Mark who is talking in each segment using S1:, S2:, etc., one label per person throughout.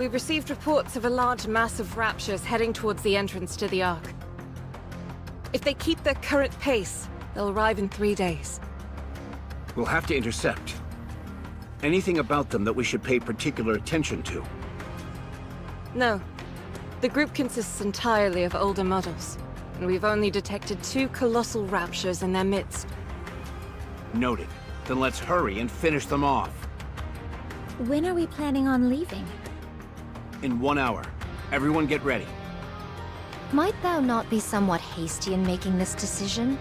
S1: We've received reports of a large mass of raptures heading towards the entrance to the Ark. If they keep their current pace, they'll arrive in 3 days.
S2: We'll have to intercept. Anything about them that we should pay particular attention to?
S1: No. The group consists entirely of older models, and we've only detected 2 colossal raptures in their midst.
S2: Noted. Then let's hurry and finish them off.
S3: When are we planning on leaving?
S2: In 1 hour. Everyone get ready.
S4: Might thou not be somewhat hasty in making this decision?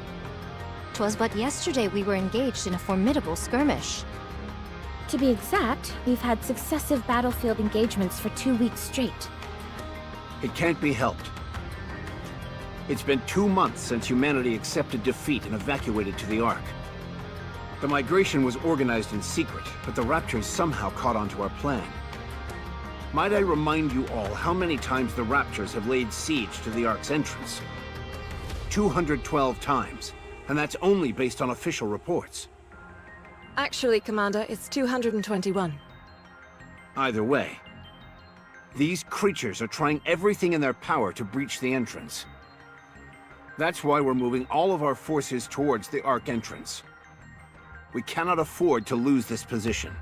S4: 'Twas but yesterday we were engaged in a formidable skirmish.
S3: To be exact, we've had successive battlefield engagements for 2 weeks straight.
S2: It can't be helped. It's been 2 months since humanity accepted defeat and evacuated to the Ark. The migration was organized in secret, but the Raptors somehow caught on to our plan. Might I remind you all how many times the Raptors have laid siege to the Ark's entrance? 212 times, and that's only based on official reports.
S1: Actually, Commander, it's 221.
S2: Either way, these creatures are trying everything in their power to breach the entrance. That's why we're moving all of our forces towards the Ark entrance. We cannot afford to lose this position.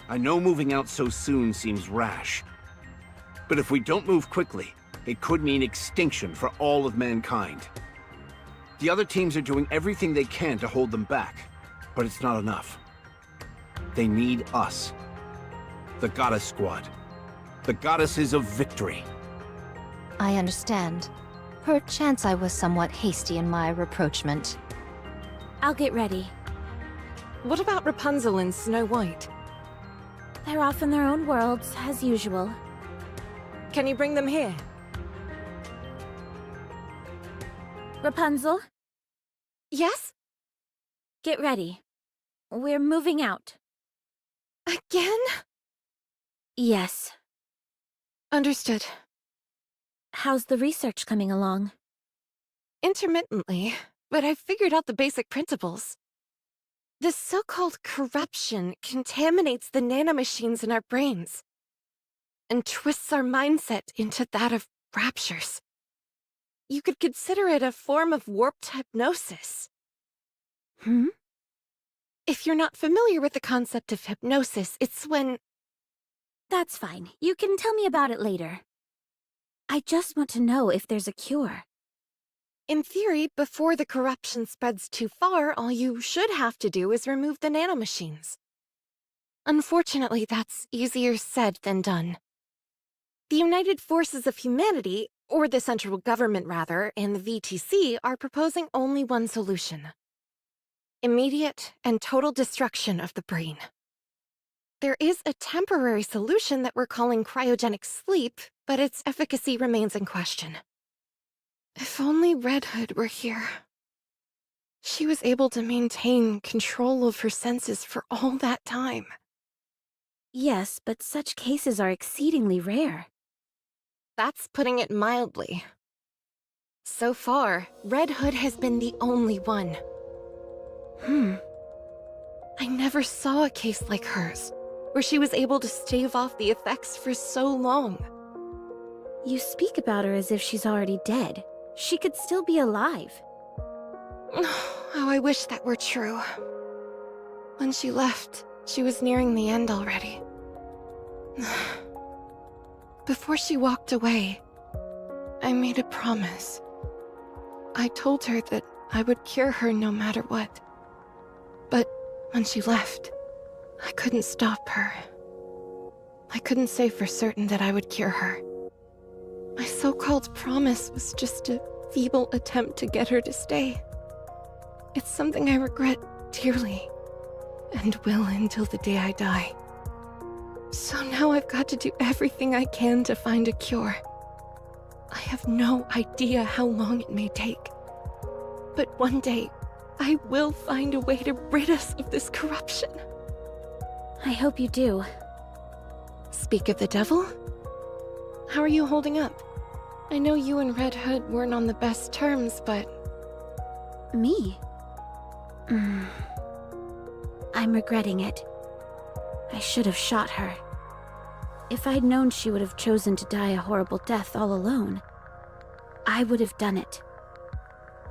S2: I know moving out so soon seems rash, but if we don't move quickly, it could mean extinction for all of mankind. The other teams are doing everything they can to hold them back, but it's not enough. They need us. The Goddess Squad. The Goddesses of Victory.
S4: I understand. Perchance I was somewhat hasty in my rapprochement.
S3: I'll get ready.
S1: What about Rapunzel and Snow White?
S3: They're off in their own worlds, as usual.
S1: Can you bring them here?
S3: Rapunzel,
S1: Yes?
S3: get ready. We're moving out.
S1: Again?
S3: Yes.
S1: Understood.
S3: How's the research coming along?
S1: Intermittently, but I've figured out the basic principles. This so-called corruption contaminates the nanomachines in our brains and twists our mindset into that of raptures. You could consider it a form of warped hypnosis. If you're not familiar with the concept of hypnosis, it's when...
S3: That's fine. You can tell me about it later. I just want to know if there's a cure.
S1: In theory, before the corruption spreads too far, all you should have to do is remove the nanomachines. Unfortunately, that's easier said than done. The United Forces of Humanity, or the central government rather, and the VTC are proposing only one solution. Immediate and total destruction of the brain. There is a temporary solution that we're calling cryogenic sleep, but its efficacy remains in question. If only Red Hood were here. She was able to maintain control of her senses for all that time.
S3: Yes, but such cases are exceedingly rare.
S1: That's putting it mildly. So far, Red Hood has been the only one. I never saw a case like hers, where she was able to stave off the effects for so long.
S3: You speak about her as if she's already dead. She could still be alive.
S1: How I wish that were true. When she left, she was nearing the end already. Before she walked away, I made a promise. I told her that I would cure her no matter what. But when she left, I couldn't stop her. I couldn't say for certain that I would cure her. My so-called promise was just a feeble attempt to get her to stay. It's something I regret dearly, and will until the day I die. So now I've got to do everything I can to find a cure. I have no idea how long it may take. But one day, I will find a way to rid us of this corruption.
S3: I hope you do.
S1: Speak of the devil? How are you holding up? I know you and Red Hood weren't on the best terms, but...
S3: Me? I'm regretting it. I should have shot her. If I'd known she would have chosen to die a horrible death all alone, I would have done it.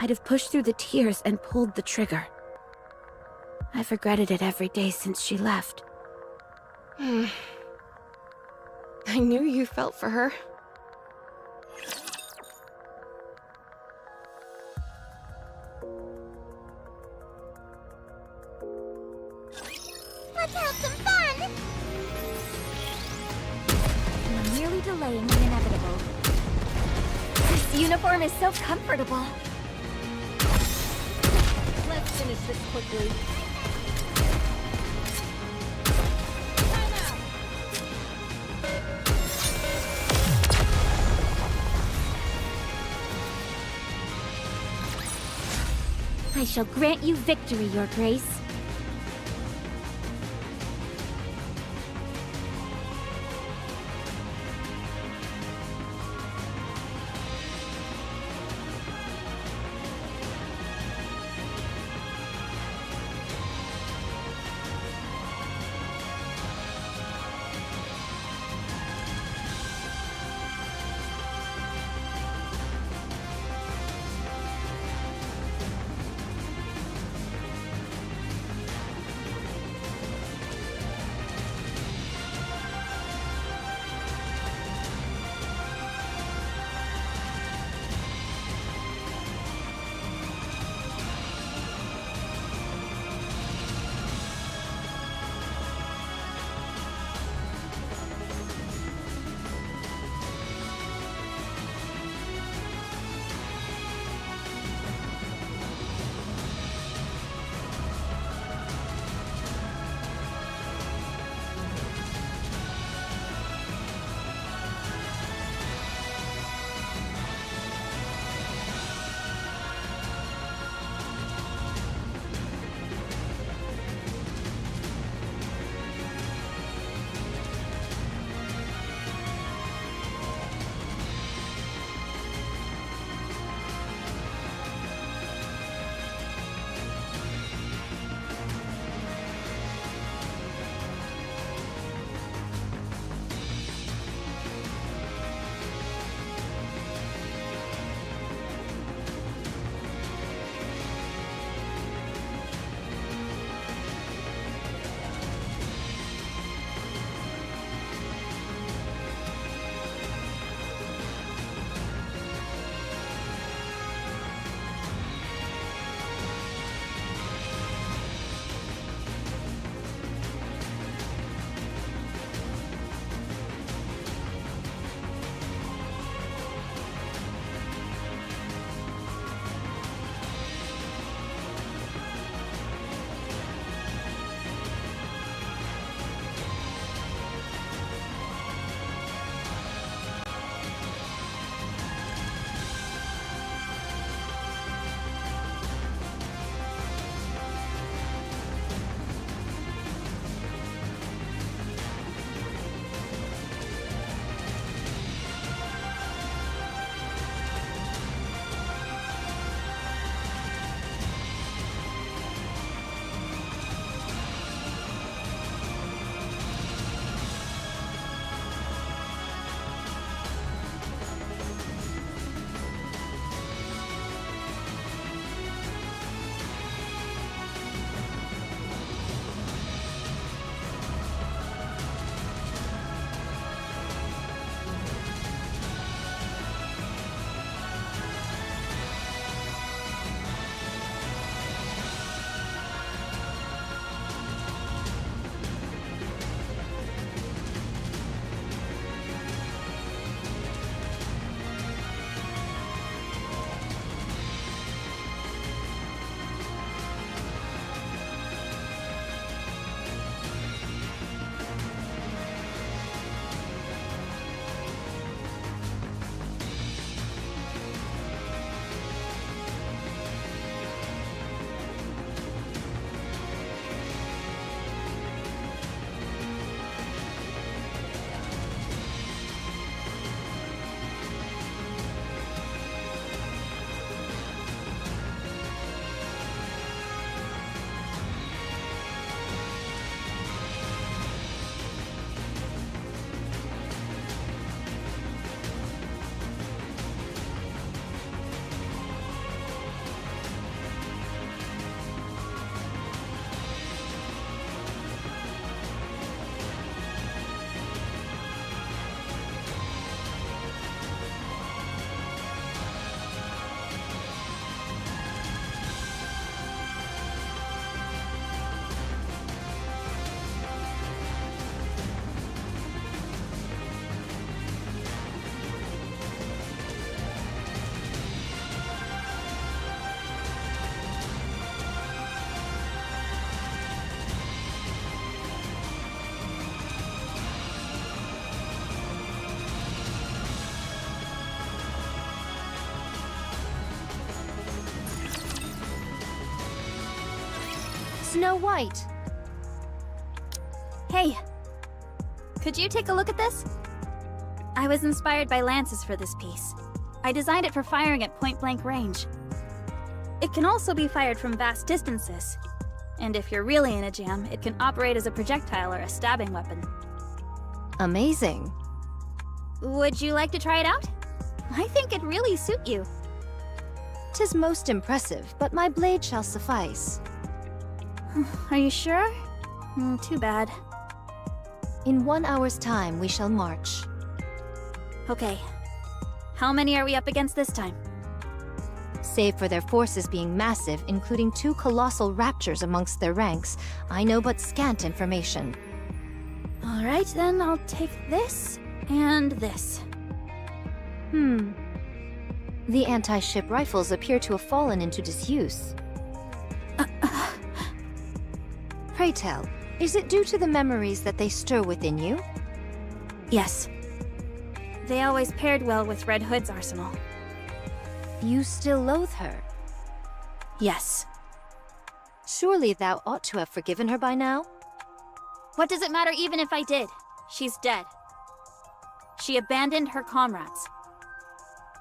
S3: I'd have pushed through the tears and pulled the trigger. I've regretted it every day since she left.
S1: I knew you felt for her.
S3: Let's have some fun! You're merely delaying the inevitable. This uniform is so comfortable.
S5: Let's finish this quickly.
S3: I shall grant you victory, Your Grace.
S4: Snow White.
S3: Hey, could you take a look at this? I was inspired by lances for this piece. I designed it for firing at point-blank range. It can also be fired from vast distances. And if you're really in a jam, it can operate as a projectile or a stabbing weapon.
S4: Amazing.
S3: Would you like to try it out? I think it'd really suit you.
S4: 'Tis most impressive, but my blade shall suffice.
S3: Are you sure? Too bad.
S4: In 1 hour's time, we shall march.
S3: Okay. How many are we up against this time?
S4: Save for their forces being massive, including 2 colossal raptors amongst their ranks, I know but scant information.
S3: Alright, then I'll take this and this.
S4: The anti-ship rifles appear to have fallen into disuse. Pray tell, is it due to the memories that they stir within you?
S3: Yes. They always paired well with Red Hood's arsenal.
S4: You still loathe her?
S3: Yes.
S4: Surely thou ought to have forgiven her by now?
S3: What does it matter even if I did? She's dead. She abandoned her comrades.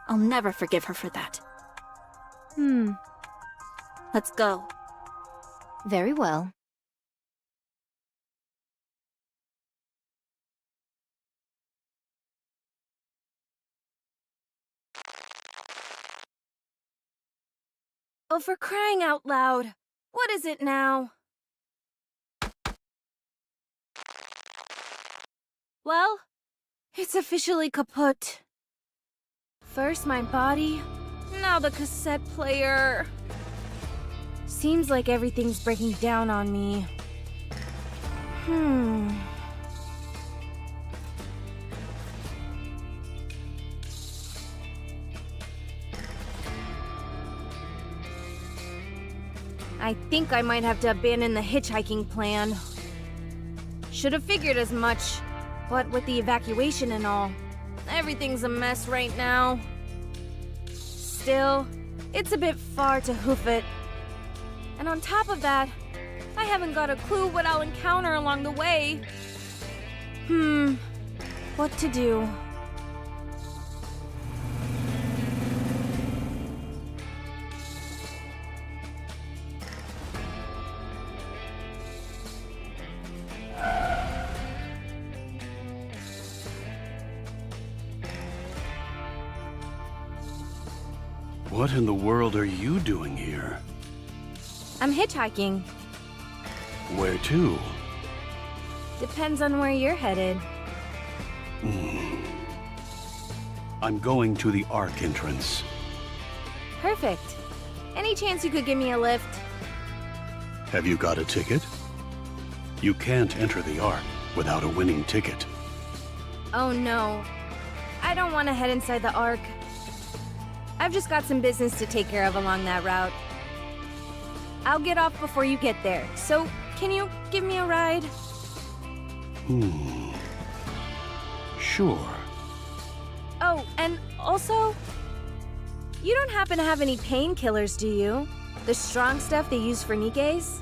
S3: I'll never forgive her for that. Let's go.
S4: Very well.
S5: Oh, for crying out loud. What is it now? Well, it's officially kaput. First my body, now the cassette player. Seems like everything's breaking down on me. I think I might have to abandon the hitchhiking plan. Should have figured as much. What with the evacuation and all, everything's a mess right now. Still, it's a bit far to hoof it. And on top of that, I haven't got a clue what I'll encounter along the way. What to do?
S6: What in the world are you doing here?
S5: I'm hitchhiking.
S6: Where to?
S5: Depends on where you're headed.
S6: I'm going to the Ark entrance.
S5: Perfect. Any chance you could give me a lift?
S6: Have you got a ticket? You can't enter the Ark without a winning ticket.
S5: Oh no. I don't want to head inside the Ark. I've just got some business to take care of along that route. I'll get off before you get there, so can you give me a ride?
S6: Sure.
S5: Oh, and also, you don't happen to have any painkillers, do you? The strong stuff they use for NIKKEs?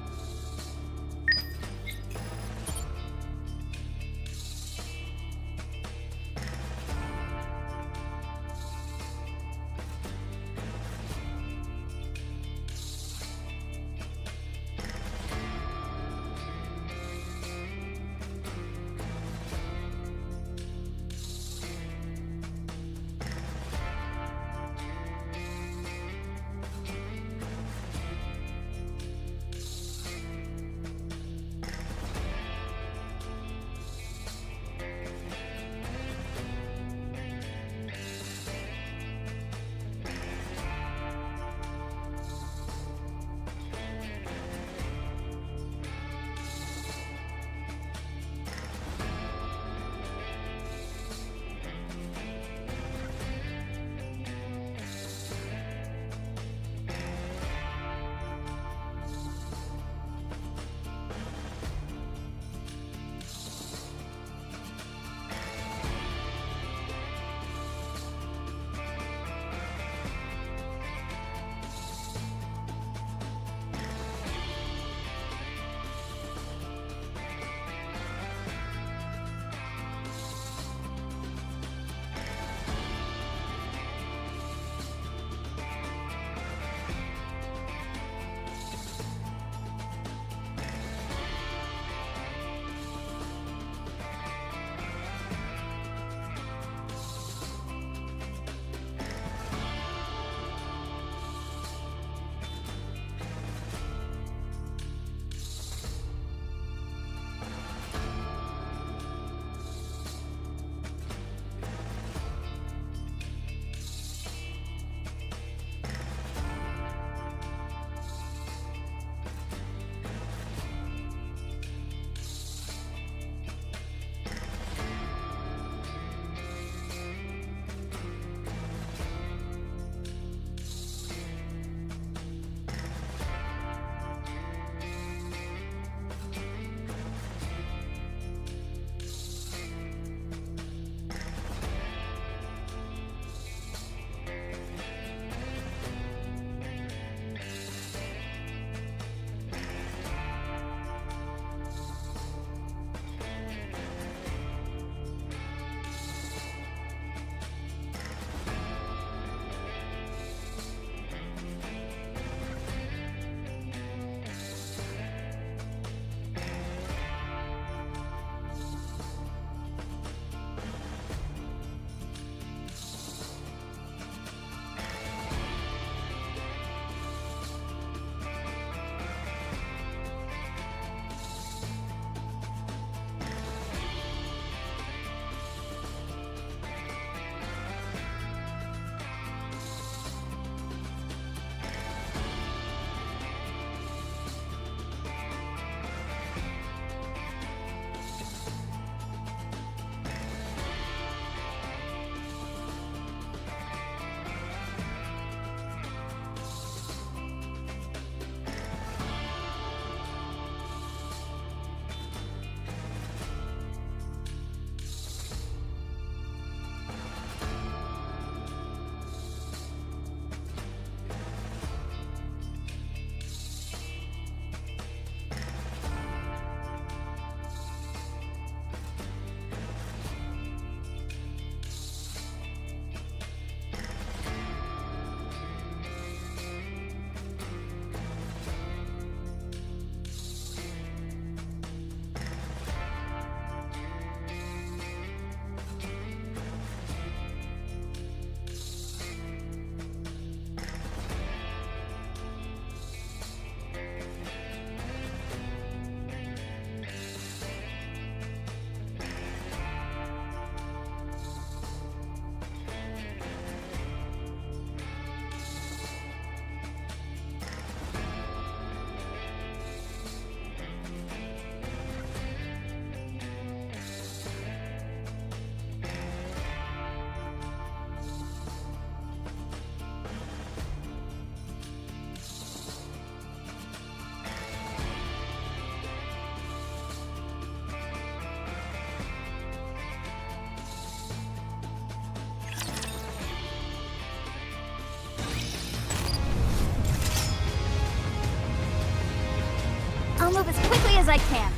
S3: I can.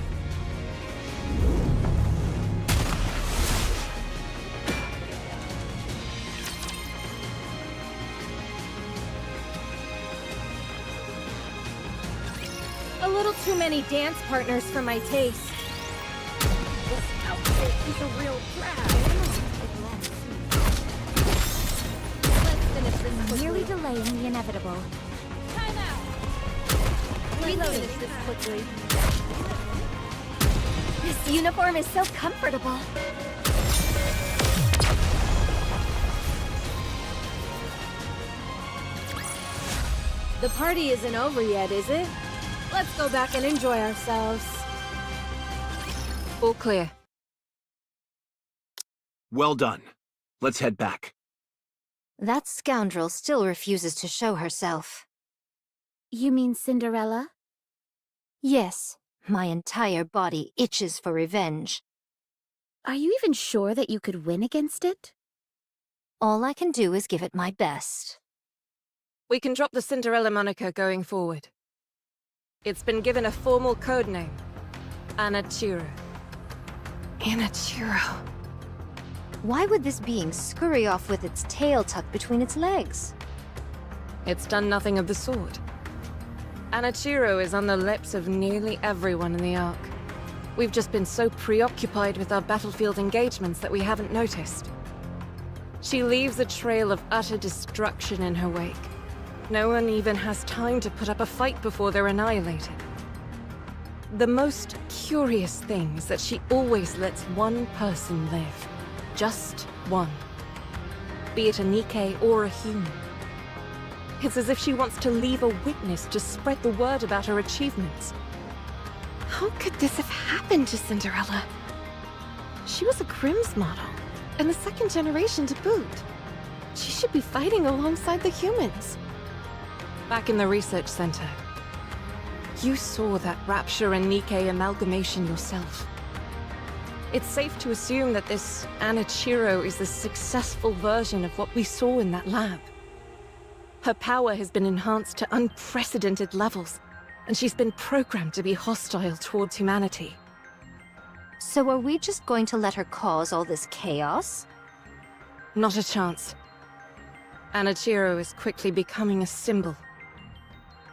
S5: A little too many dance partners for my taste. This outfit is a real drag. Let's finish this quickly.
S3: Merely delaying the inevitable.
S5: Time out. Let's finish this quickly.
S3: This uniform is so comfortable.
S5: The party isn't over yet, is it? Let's go back and enjoy ourselves. All clear.
S2: Well done. Let's head back.
S4: That scoundrel still refuses to show herself.
S3: You mean Cinderella?
S4: Yes, my entire body itches for revenge.
S3: Are you even sure that you could win against it?
S4: All I can do is give it my best.
S5: We can drop the Cinderella moniker going forward. It's been given a formal code name. Anachiro.
S1: Anachiro.
S4: Why would this being scurry off with its tail tucked between its legs?
S5: It's done nothing of the sort. Anachiro is on the lips of nearly everyone in the Ark. We've just been so preoccupied with our battlefield engagements that we haven't noticed. She leaves a trail of utter destruction in her wake. No one even has time to put up a fight before they're annihilated. The most curious thing is that she always lets one person live. Just one. Be it a NIKKE or a human. It's as if she wants to leave a witness to spread the word about her achievements.
S1: How could this have happened to Cinderella? She was a Grimm's model, and the second generation to boot. She should be fighting alongside the humans.
S5: Back in the research center, you saw that Rapture and NIKKE amalgamation yourself. It's safe to assume that this Anachiro is the successful version of what we saw in that lab. Her power has been enhanced to unprecedented levels, and she's been programmed to be hostile towards humanity.
S4: So are we just going to let her cause all this chaos?
S5: Not a chance. Anachiro is quickly becoming a symbol.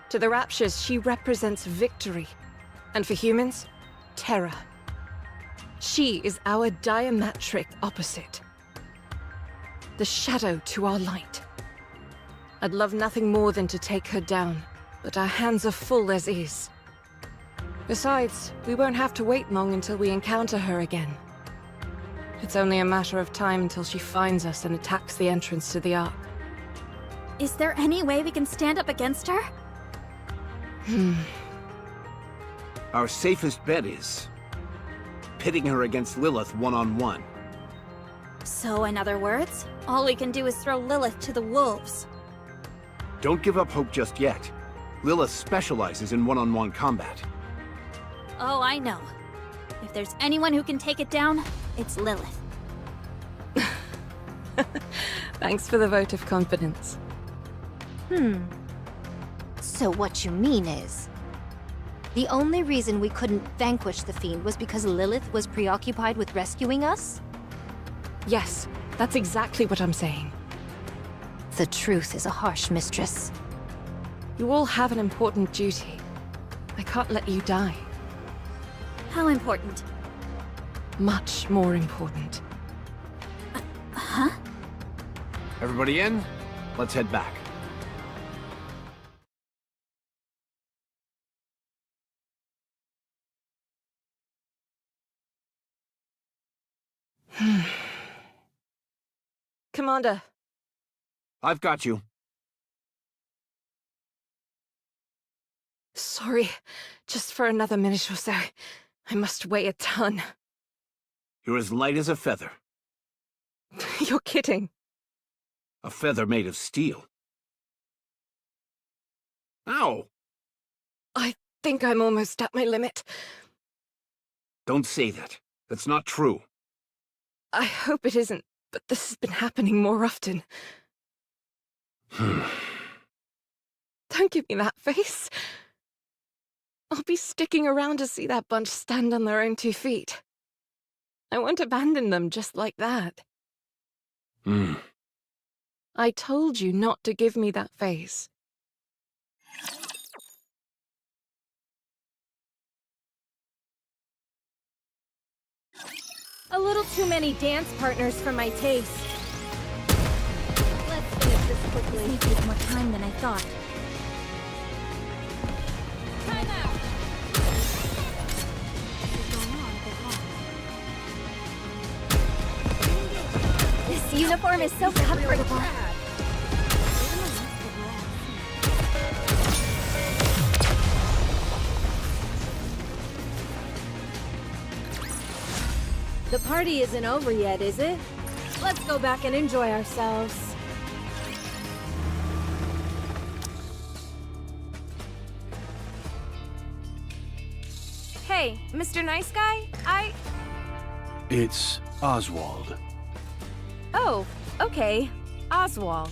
S5: To the Raptures, she represents victory, and for humans, terror. She is our diametric opposite. The shadow to our light. I'd love nothing more than to take her down, but our hands are full as is. Besides, we won't have to wait long until we encounter her again. It's only a matter of time until she finds us and attacks the entrance to the Ark.
S3: Is there any way we can stand up against her?
S2: Our safest bet is pitting her against Lilith one-on-one.
S3: So, in other words, all we can do is throw Lilith to the wolves.
S2: Don't give up hope just yet. Lilith specializes in one-on-one combat.
S3: Oh, I know. If there's anyone who can take it down, it's Lilith.
S5: Thanks for the vote of confidence.
S4: So what you mean is, the only reason we couldn't vanquish the Fiend was because Lilith was preoccupied with rescuing us?
S5: Yes, that's exactly what I'm saying.
S4: The truth is a harsh mistress.
S5: You all have an important duty. I can't let you die.
S3: How important?
S5: Much more important.
S3: Huh?
S2: Everybody in? Let's head back.
S5: Commander,
S2: I've got you.
S5: sorry. Just for another minute or so. I must weigh a ton.
S2: You're as light as a feather.
S5: You're kidding.
S2: A feather made of steel. Ow!
S5: I think I'm almost at my limit.
S2: Don't say that. That's not true.
S5: I hope it isn't, but this has been happening more often.
S2: Hmm.
S5: Don't give me that face.
S1: I'll be sticking around to see that bunch stand on their own 2 feet. I won't abandon them just like that. I told you not to give me that face.
S5: A little too many dance partners for my taste. Let's finish this quickly.
S3: This may take more time than I thought.
S5: Time out! This uniform is so comfortable. The party isn't over yet, is it? Let's go back and enjoy ourselves. Hey, Mr. Nice Guy,
S6: It's Oswald.
S5: Oh, okay. Oswald.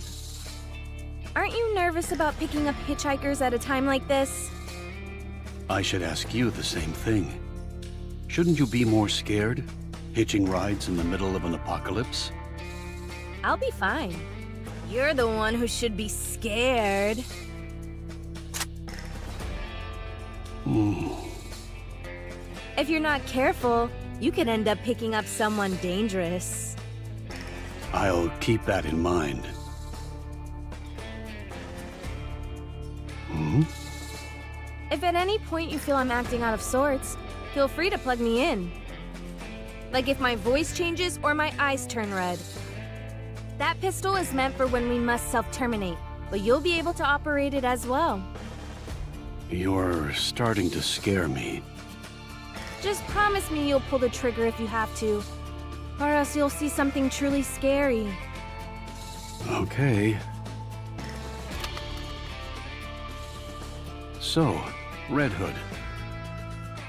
S5: Aren't you nervous about picking up hitchhikers at a time like this?
S6: I should ask you the same thing. Shouldn't you be more scared? Hitching rides in the middle of an apocalypse?
S5: I'll be fine. You're the one who should be scared. If you're not careful, you could end up picking up someone dangerous.
S6: I'll keep that in mind.
S5: If at any point you feel I'm acting out of sorts, feel free to plug me in. Like if my voice changes or my eyes turn red. That pistol is meant for when we must self-terminate, but you'll be able to operate it as well.
S6: You're starting to scare me.
S5: Just promise me you'll pull the trigger if you have to, or else you'll see something truly scary.
S6: Okay. So, Red Hood,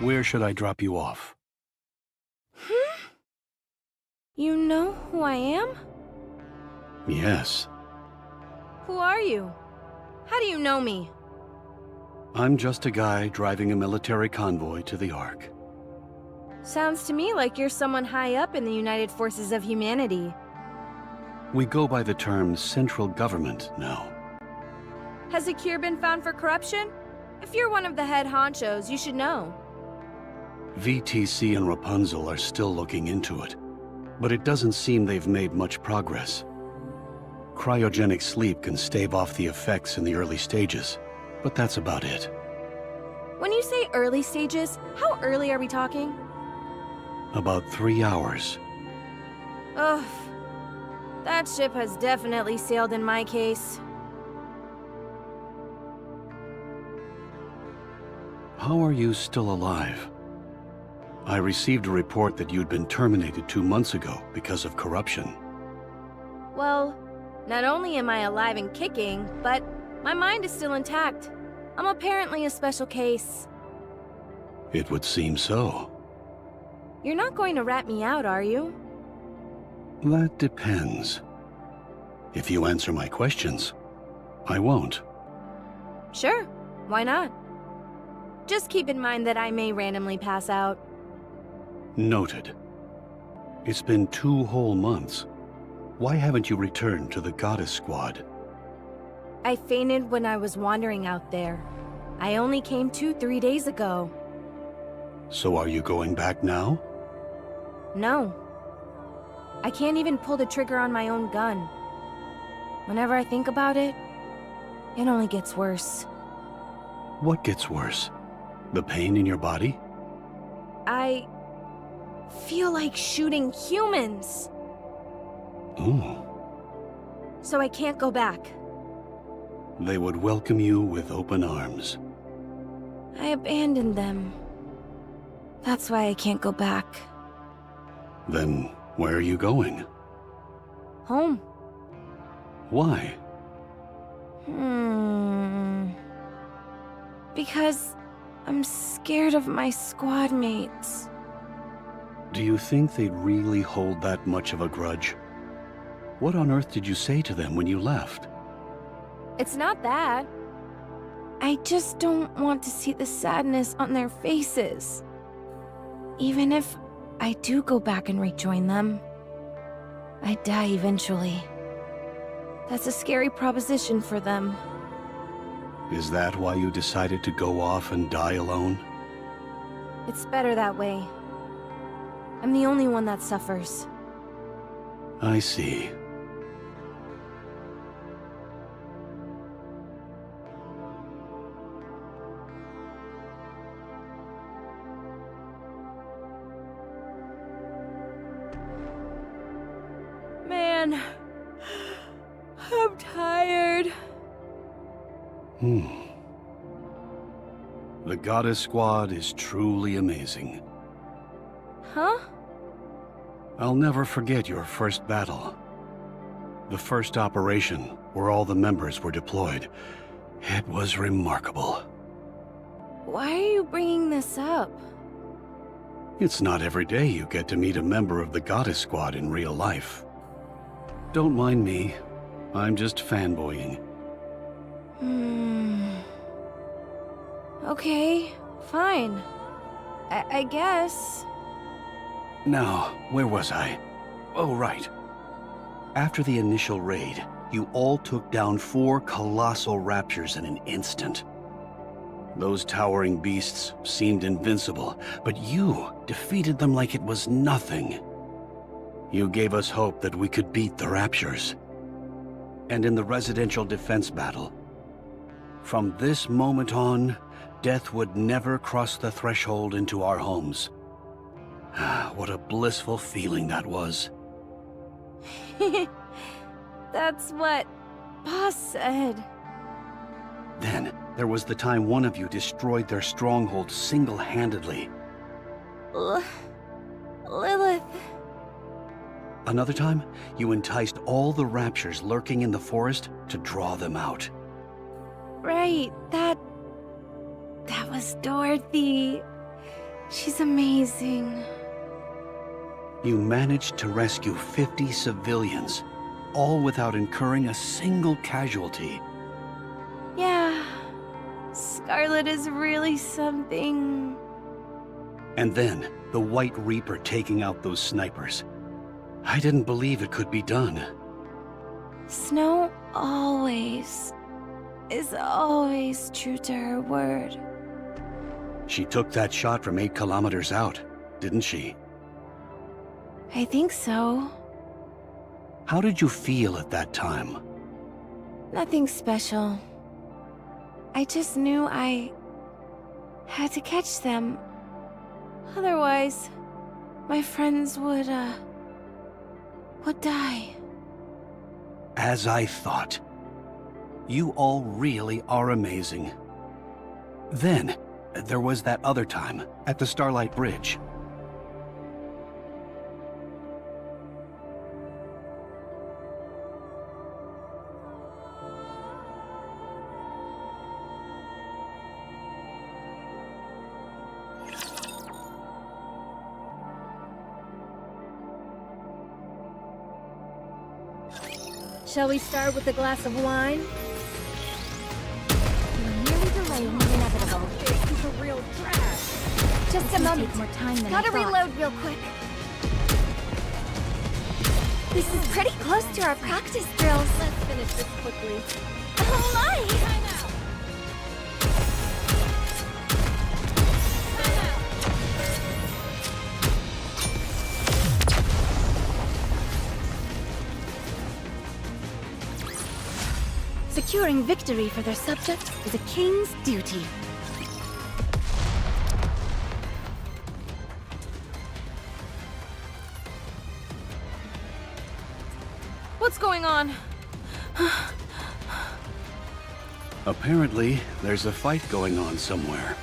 S6: where should I drop you off?
S5: You know who I am?
S6: Yes.
S5: Who are you? How do you know me?
S6: I'm just a guy driving a military convoy to the Ark.
S5: Sounds to me like you're someone high up in the United Forces of Humanity.
S6: We go by the term central government now.
S5: Has a cure been found for corruption? If you're one of the head honchos, you should know.
S6: VTC and Rapunzel are still looking into it, but it doesn't seem they've made much progress. Cryogenic sleep can stave off the effects in the early stages, but that's about it.
S5: When you say early stages, how early are we talking?
S6: About 3 hours.
S5: Ugh. That ship has definitely sailed in my case.
S6: How are you still alive? I received a report that you'd been terminated 2 months ago because of corruption.
S5: Well, not only am I alive and kicking, but my mind is still intact. I'm apparently a special case.
S6: It would seem so.
S5: You're not going to rat me out, are you?
S6: That depends. If you answer my questions, I won't.
S5: Sure, why not? Just keep in mind that I may randomly pass out.
S6: Noted. It's been 2 whole months. Why haven't you returned to the Goddess Squad?
S5: I fainted when I was wandering out there. I only came to 3 days ago.
S6: So are you going back now?
S5: No. I can't even pull the trigger on my own gun. Whenever I think about it, it only gets worse.
S6: What gets worse? The pain in your body?
S5: I feel like shooting humans.
S6: Ooh.
S5: So I can't go back.
S6: They would welcome you with open arms.
S5: I abandoned them. That's why I can't go back.
S6: Then where are you going?
S5: Home.
S6: Why?
S5: Because I'm scared of my squad mates.
S6: Do you think they'd really hold that much of a grudge? What on earth did you say to them when you left?
S5: It's not that. I just don't want to see the sadness on their faces. Even if I do go back and rejoin them, I die eventually. That's a scary proposition for them.
S6: Is that why you decided to go off and die alone?
S5: It's better that way. I'm the only one that suffers.
S6: I see.
S5: Man, I'm tired.
S6: The Goddess Squad is truly amazing.
S5: Huh?
S6: I'll never forget your first battle. The first operation, where all the members were deployed. It was remarkable.
S5: Why are you bringing this up?
S6: It's not every day you get to meet a member of the Goddess Squad in real life. Don't mind me. I'm just fanboying.
S5: Okay, fine. I guess.
S6: Now, where was I? Oh, right. After the initial raid, you all took down 4 colossal raptors in an instant. Those towering beasts seemed invincible, but you defeated them like it was nothing. You gave us hope that we could beat the raptors. And in the residential defense battle, from this moment on, death would never cross the threshold into our homes. What a blissful feeling that was.
S5: That's what Boss said.
S6: Then, there was the time one of you destroyed their stronghold single-handedly.
S5: Lilith.
S6: Another time, you enticed all the raptors lurking in the forest to draw them out.
S5: Right, that was Dorothy. She's amazing.
S6: You managed to rescue 50 civilians, all without incurring a single casualty.
S5: Yeah, Scarlet is really something.
S6: And then, the White Reaper taking out those snipers. I didn't believe it could be done.
S5: Snow is always true to her word.
S6: She took that shot from 8 kilometers out, didn't she?
S5: I think so.
S6: How did you feel at that time?
S5: Nothing special. I just knew I had to catch them. Otherwise, my friends would die.
S6: As I thought. You all really are amazing. Then, there was that other time, at the Starlight Bridge.
S5: Shall we start with a glass of wine?
S3: You're nearly delaying the inevitable.
S5: This is a real trash.
S4: Just a moment.
S3: Take more time than
S4: Gotta
S3: I thought.
S4: reload real quick. This is pretty close to our practice drills.
S5: Let's finish this quickly.
S4: Oh my!
S3: Securing victory for their subjects is a king's duty.
S5: What's going on?
S6: Apparently, there's a fight going on somewhere.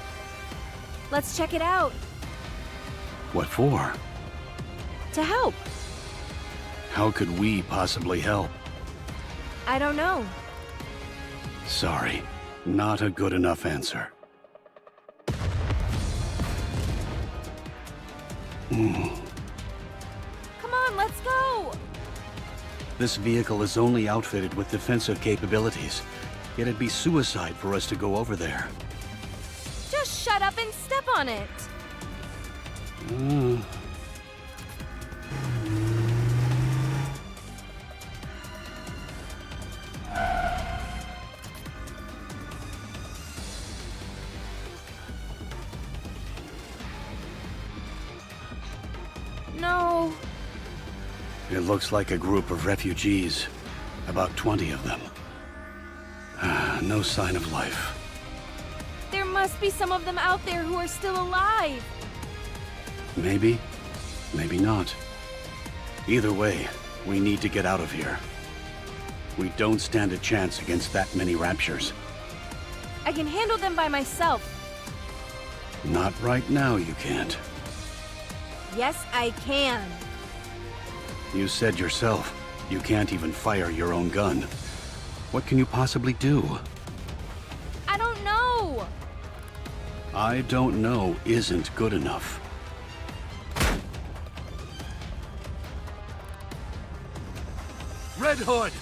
S5: Let's check it out.
S6: What for?
S5: To help.
S6: How could we possibly help?
S5: I don't know.
S6: Sorry, not a good enough answer.
S5: Come on, let's go!
S6: This vehicle is only outfitted with defensive capabilities. It'd be suicide for us to go over there.
S5: Just shut up and step on it. No.
S6: It looks like a group of refugees. About 20 of them. No sign of life.
S5: There must be some of them out there who are still alive.
S6: Maybe, maybe not. Either way, we need to get out of here. We don't stand a chance against that many raptures.
S5: I can handle them by myself.
S6: Not right now, you can't.
S5: Yes, I can.
S6: You said yourself, you can't even fire your own gun. What can you possibly do?
S5: I don't know.
S6: I don't know isn't good enough. Red Hood!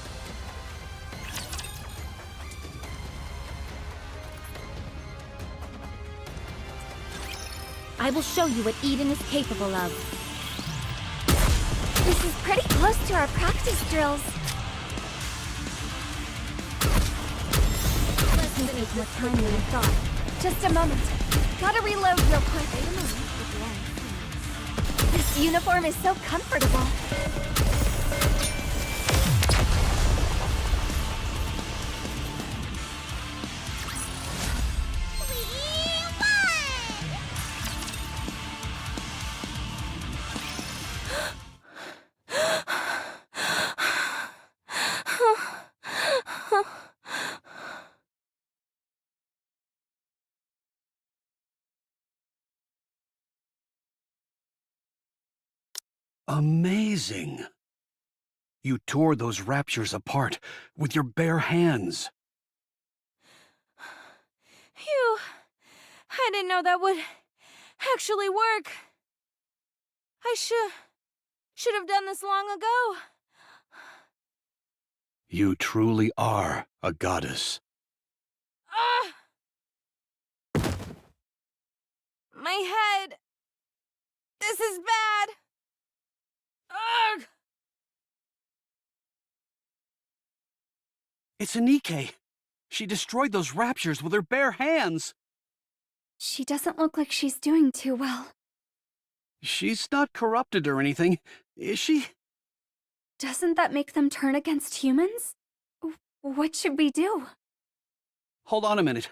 S3: I will show you what Eden is capable of.
S4: This is pretty close to our practice drills.
S3: Lessons take more time than I thought.
S4: Just a moment. Gotta reload real quick. This uniform is so comfortable.
S6: Amazing! You tore those raptures apart with your bare hands.
S5: Phew. I didn't know that would actually work. I should have done this long ago.
S6: You truly are a goddess.
S5: My head. This is bad. Ugh.
S6: It's a NIKKE. She destroyed those raptures with her bare hands.
S4: She doesn't look like she's doing too well.
S6: She's not corrupted or anything, is she?
S4: Doesn't that make them turn against humans? What should we do?
S6: Hold on a minute.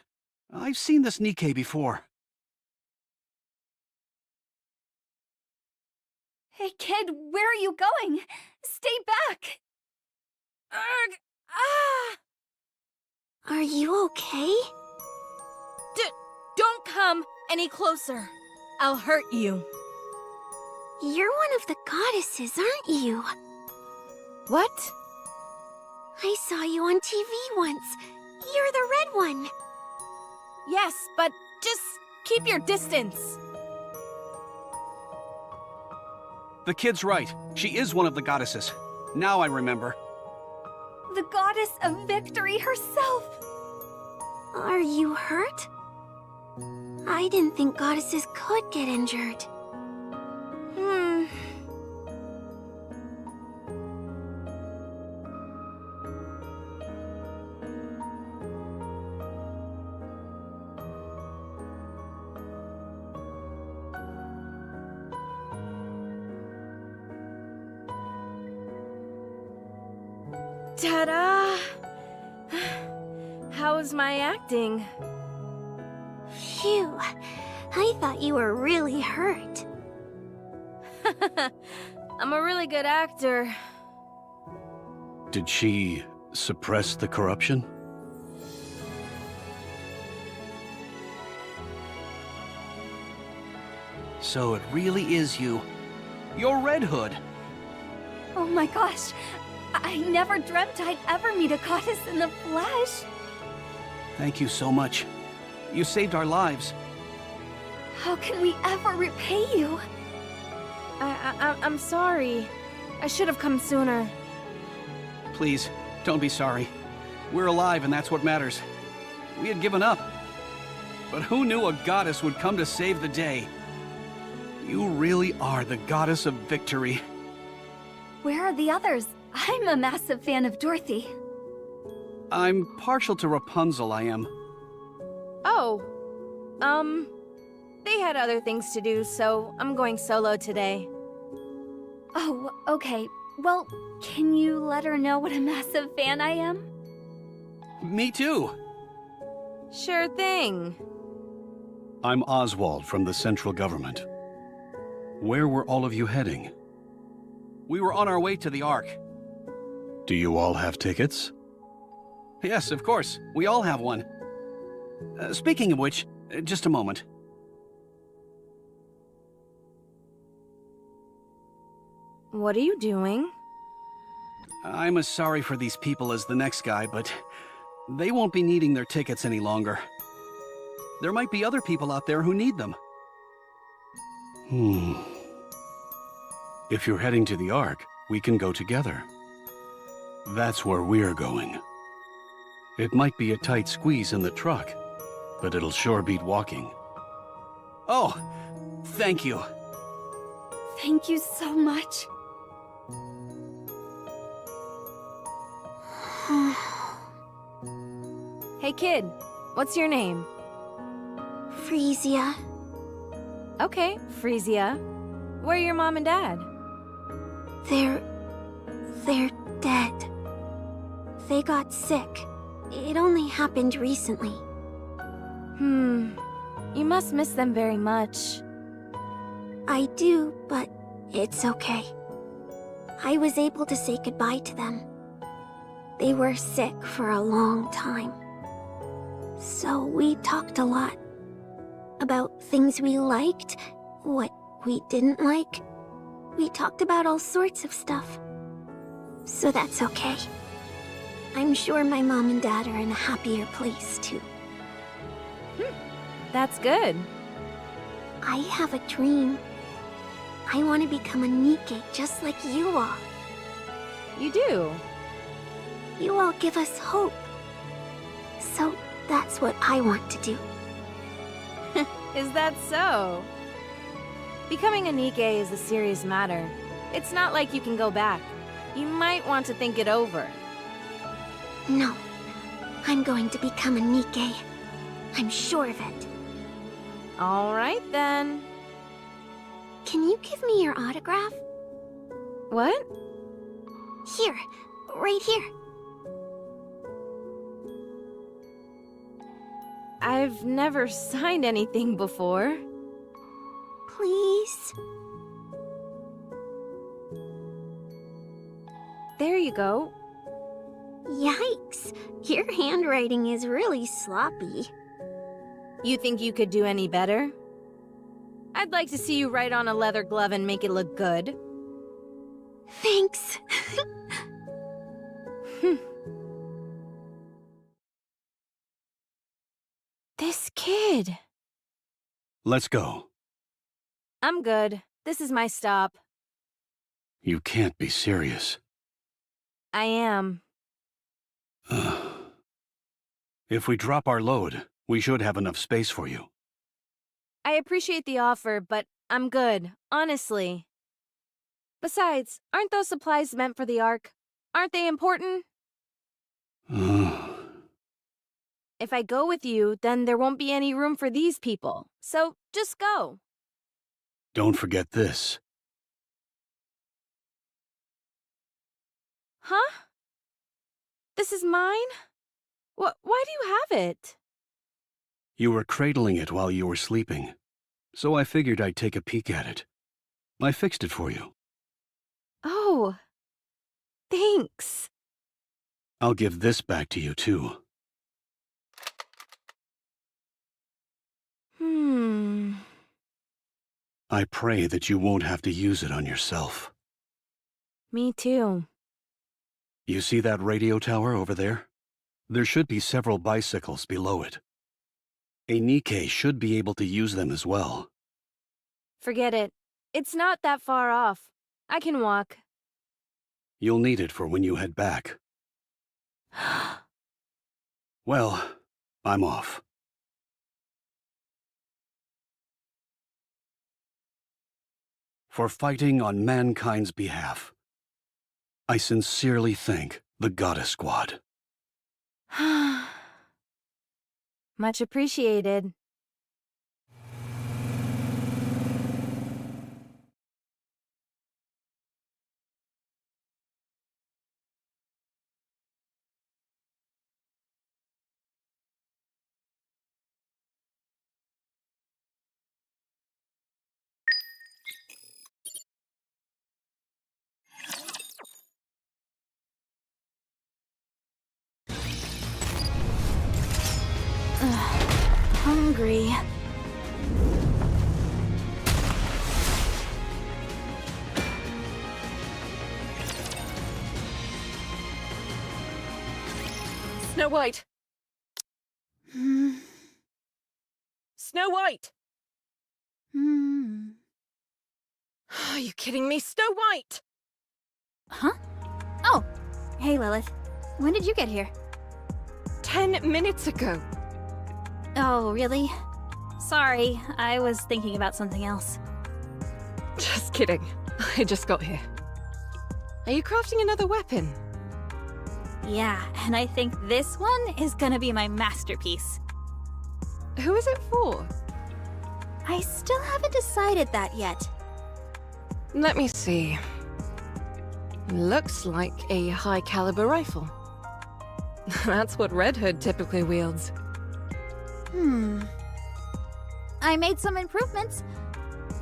S6: I've seen this NIKKE before.
S4: Hey kid, where are you going? Stay back!
S5: Ugh. Ah.
S4: Are you okay?
S5: Don't come any closer. I'll hurt you.
S4: You're one of the goddesses, aren't you?
S5: What?
S4: I saw you on TV once. You're the red one.
S5: Yes, but just keep your distance.
S6: The kid's right. She is one of the goddesses. Now I remember.
S4: The goddess of victory herself. Are you hurt? I didn't think goddesses could get injured.
S5: Ta-da! How's my acting?
S4: Phew, I thought you were really hurt.
S5: I'm a really good actor.
S6: Did she suppress the corruption? So it really is you. You're Red Hood.
S4: Oh my gosh, I never dreamt I'd ever meet a goddess in the flesh.
S6: Thank you so much. You saved our lives.
S4: How can we ever repay you?
S5: I'm sorry. I should have come sooner.
S6: Please, don't be sorry.
S7: We're alive, and that's what matters. We had given up. But who knew a goddess would come to save the day? You really are the goddess of victory.
S4: Where are the others? I'm a massive fan of Dorothy.
S7: I'm partial to Rapunzel, I am.
S5: Oh, they had other things to do, so I'm going solo today.
S4: Oh, okay. Well, can you let her know what a massive fan I am?
S7: Me too.
S5: Sure thing.
S6: I'm Oswald from the central government. Where were all of you heading?
S7: We were on our way to the Ark.
S6: Do you all have tickets?
S7: Yes, of course. We all have one. Speaking of which, just a moment.
S5: What are you doing?
S7: I'm as sorry for these people as the next guy, but they won't be needing their tickets any longer. There might be other people out there who need them.
S6: If you're heading to the Ark, we can go together. That's where we're going. It might be a tight squeeze in the truck, but it'll sure beat walking.
S7: Oh, thank you.
S4: Thank you so much.
S5: Hey kid, what's your name?
S4: Frisia.
S5: Okay, Frisia. Where are your mom and dad?
S4: They're dead. They got sick. It only happened recently.
S5: You must miss them very much.
S4: I do, but it's okay. I was able to say goodbye to them. They were sick for a long time. So we talked a lot. About things we liked, what we didn't like. We talked about all sorts of stuff. So that's okay. I'm sure my mom and dad are in a happier place, too.
S5: That's good.
S4: I have a dream. I want to become a NIKKE just like you all.
S5: You do?
S4: You all give us hope. So that's what I want to do.
S5: Is that so? Becoming a NIKKE is a serious matter. It's not like you can go back. You might want to think it over.
S4: No. I'm going to become a NIKKE. I'm sure of it.
S5: All right, then.
S4: Can you give me your autograph?
S5: What?
S4: Here. Right here.
S5: I've never signed anything before.
S4: Please?
S5: There you go.
S4: Yikes. Your handwriting is really sloppy.
S5: You think you could do any better? I'd like to see you write on a leather glove and make it look good.
S4: Thanks.
S5: This kid.
S6: Let's go.
S5: I'm good. This is my stop.
S6: You can't be serious.
S5: I am.
S6: If we drop our load, we should have enough space for you.
S5: I appreciate the offer, but I'm good, honestly. Besides, aren't those supplies meant for the Ark? Aren't they important? If I go with you, then there won't be any room for these people. So, just go.
S6: Don't forget this.
S5: Huh? This is mine? Why do you have it?
S6: You were cradling it while you were sleeping, so I figured I'd take a peek at it. I fixed it for you.
S5: Oh. Thanks.
S6: I'll give this back to you, too. I pray that you won't have to use it on yourself.
S5: Me too.
S6: You see that radio tower over there? There should be several bicycles below it. A NIKKE should be able to use them as well.
S5: Forget it. It's not that far off. I can walk.
S6: You'll need it for when you head back. Well, I'm off. For fighting on mankind's behalf, I sincerely thank the Goddess Squad.
S5: Much appreciated.
S3: Hungry.
S1: Snow White! Snow White! Are you kidding me? Snow White!
S3: Huh? Oh, hey Lilith. When did you get here?
S1: 10 minutes ago.
S3: Oh, really? Sorry, I was thinking about something else.
S1: Just kidding. I just got here. Are you crafting another weapon?
S3: Yeah, and I think this one is gonna be my masterpiece.
S1: Who is it for?
S3: I still haven't decided that yet.
S1: Let me see. Looks like a high-caliber rifle. That's what Red Hood typically wields.
S3: I made some improvements.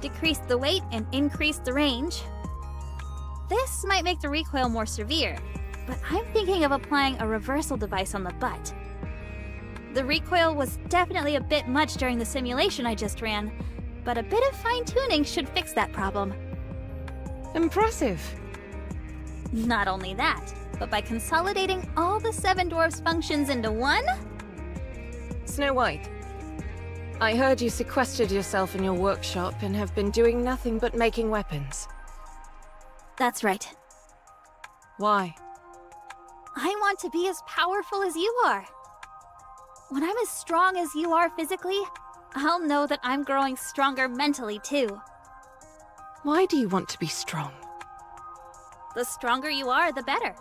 S3: Decreased the weight and increased the range. This might make the recoil more severe, but I'm thinking of applying a reversal device on the butt. The recoil was definitely a bit much during the simulation I just ran, but a bit of fine-tuning should fix that problem.
S1: Impressive.
S3: Not only that, but by consolidating all the Seven Dwarfs functions into one?
S1: Snow White, I heard you sequestered yourself in your workshop and have been doing nothing but making weapons.
S3: That's right.
S1: Why?
S3: I want to be as powerful as you are. When I'm as strong as you are physically, I'll know that I'm growing stronger mentally too.
S1: Why do you want to be strong?
S3: The stronger you are, the better.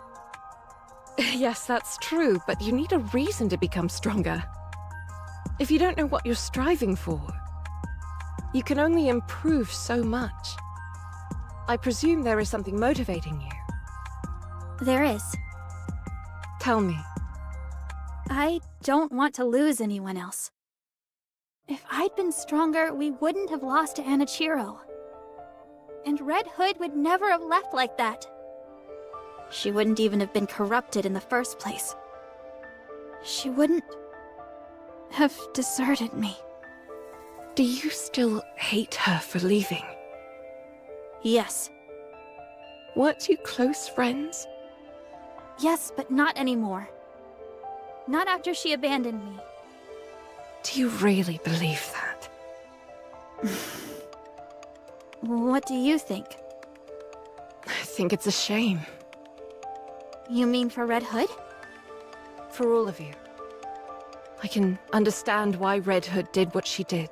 S1: Yes, that's true, but you need a reason to become stronger. If you don't know what you're striving for, you can only improve so much. I presume there is something motivating you.
S3: There is.
S1: Tell me.
S3: I don't want to lose anyone else. If I'd been stronger, we wouldn't have lost to Anichiro. And Red Hood would never have left like that. She wouldn't even have been corrupted in the first place. She wouldn't have deserted me.
S1: Do you still hate her for leaving?
S3: Yes.
S1: Weren't you close friends?
S3: Yes, but not anymore. Not after she abandoned me.
S1: Do you really believe that?
S3: What do you think?
S1: I think it's a shame.
S3: You mean for Red Hood?
S1: For all of you. I can understand why Red Hood did what she did.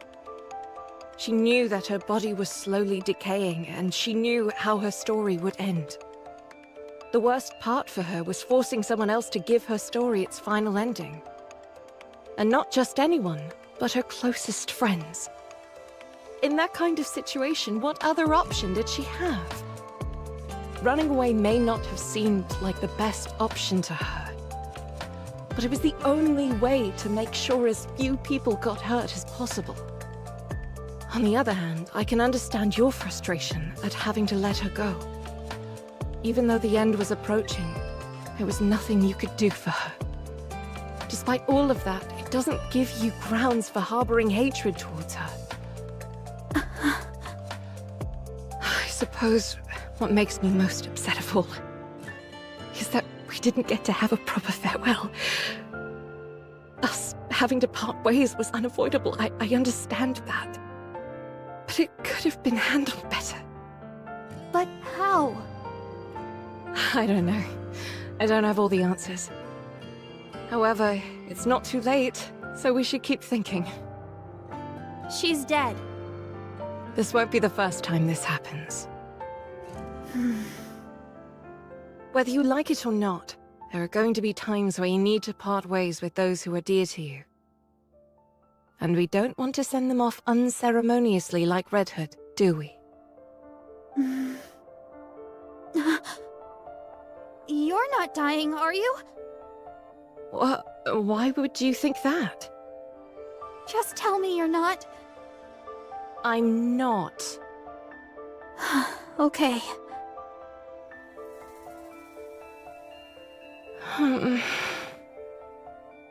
S1: She knew that her body was slowly decaying, and she knew how her story would end. The worst part for her was forcing someone else to give her story its final ending. And not just anyone, but her closest friends. In that kind of situation, what other option did she have? Running away may not have seemed like the best option to her. But it was the only way to make sure as few people got hurt as possible. On the other hand, I can understand your frustration at having to let her go. Even though the end was approaching, there was nothing you could do for her. Despite all of that, it doesn't give you grounds for harboring hatred towards her. I suppose what makes me most upset of all is that we didn't get to have a proper farewell. Us having to part ways was unavoidable, I understand that. But it could have been handled better.
S3: But how?
S1: I don't know. I don't have all the answers. However, it's not too late, so we should keep thinking.
S3: She's dead.
S1: This won't be the first time this happens. Whether you like it or not, there are going to be times where you need to part ways with those who are dear to you. And we don't want to send them off unceremoniously like Red Hood, do we?
S3: You're not dying, are you?
S1: Why would you think that?
S3: Just tell me you're not.
S1: I'm not.
S3: Okay.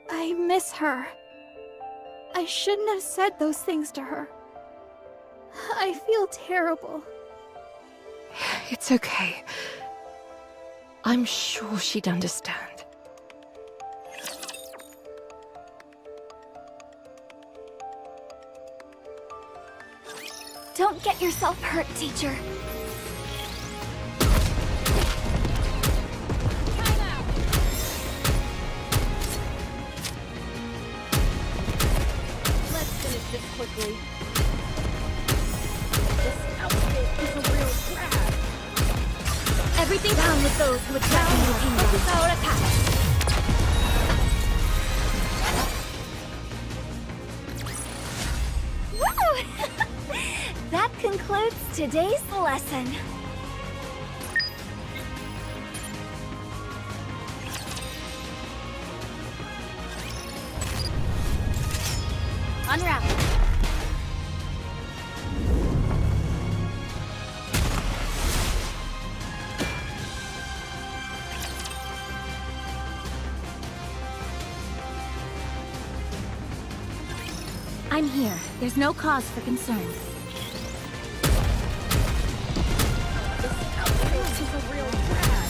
S3: I miss her. I shouldn't have said those things to her. I feel terrible.
S1: It's okay. I'm sure she'd understand.
S4: Don't get yourself hurt, teacher.
S5: Let's finish this quickly. This outfit is a real grab.
S3: Everything down with those who attack me with kingdoms. Our attack.
S4: Woo! That concludes today's lesson. Unwrap.
S3: I'm here. There's no cause for concern.
S5: This outfit is a real grab.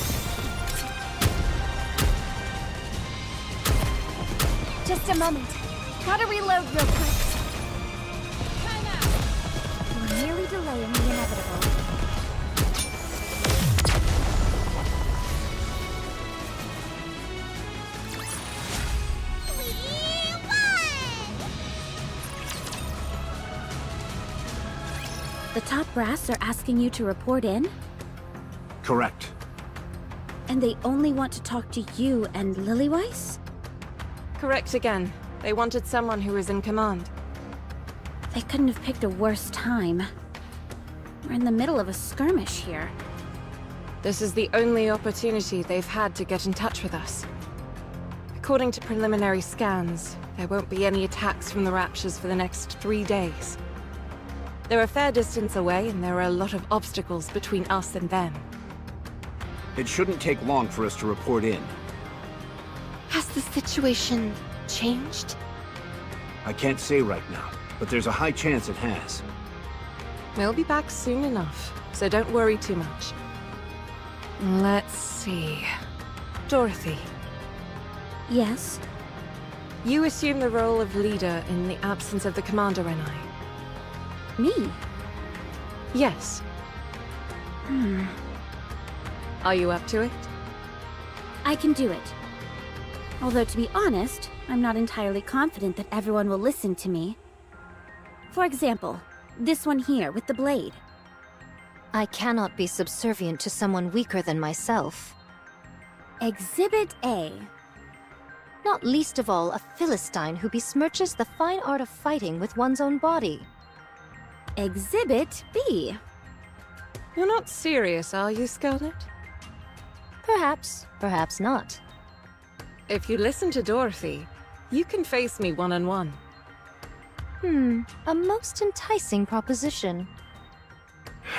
S4: Just a moment. Gotta reload real quick.
S5: Time out.
S4: We're merely delaying the inevitable.
S3: The top brass are asking you to report in,
S2: Correct.
S3: and they only want to talk to you and Lilyweiss?
S1: Correct again. They wanted someone who was in command.
S3: They couldn't have picked a worse time. We're in the middle of a skirmish here.
S1: This is the only opportunity they've had to get in touch with us. According to preliminary scans, there won't be any attacks from the Raptures for the next 3 days. They're a fair distance away, and there are a lot of obstacles between us and them.
S2: It shouldn't take long for us to report in.
S1: Has the situation changed?
S2: I can't say right now, but there's a high chance it has.
S1: We'll be back soon enough, so don't worry too much. Let's see. Dorothy,
S3: Yes?
S1: you assume the role of leader in the absence of the Commander and I.
S3: Me?
S1: Yes. Are you up to it?
S3: I can do it. Although, to be honest, I'm not entirely confident that everyone will listen to me. For example, this one here with the blade.
S8: I cannot be subservient to someone weaker than myself.
S3: Exhibit A.
S8: Not least of all, a Philistine who besmirches the fine art of fighting with one's own body.
S3: Exhibit B.
S1: You're not serious, are you, Scarlet?
S8: Perhaps, perhaps not.
S1: If you listen to Dorothy, you can face me one-on-one.
S8: A most enticing proposition.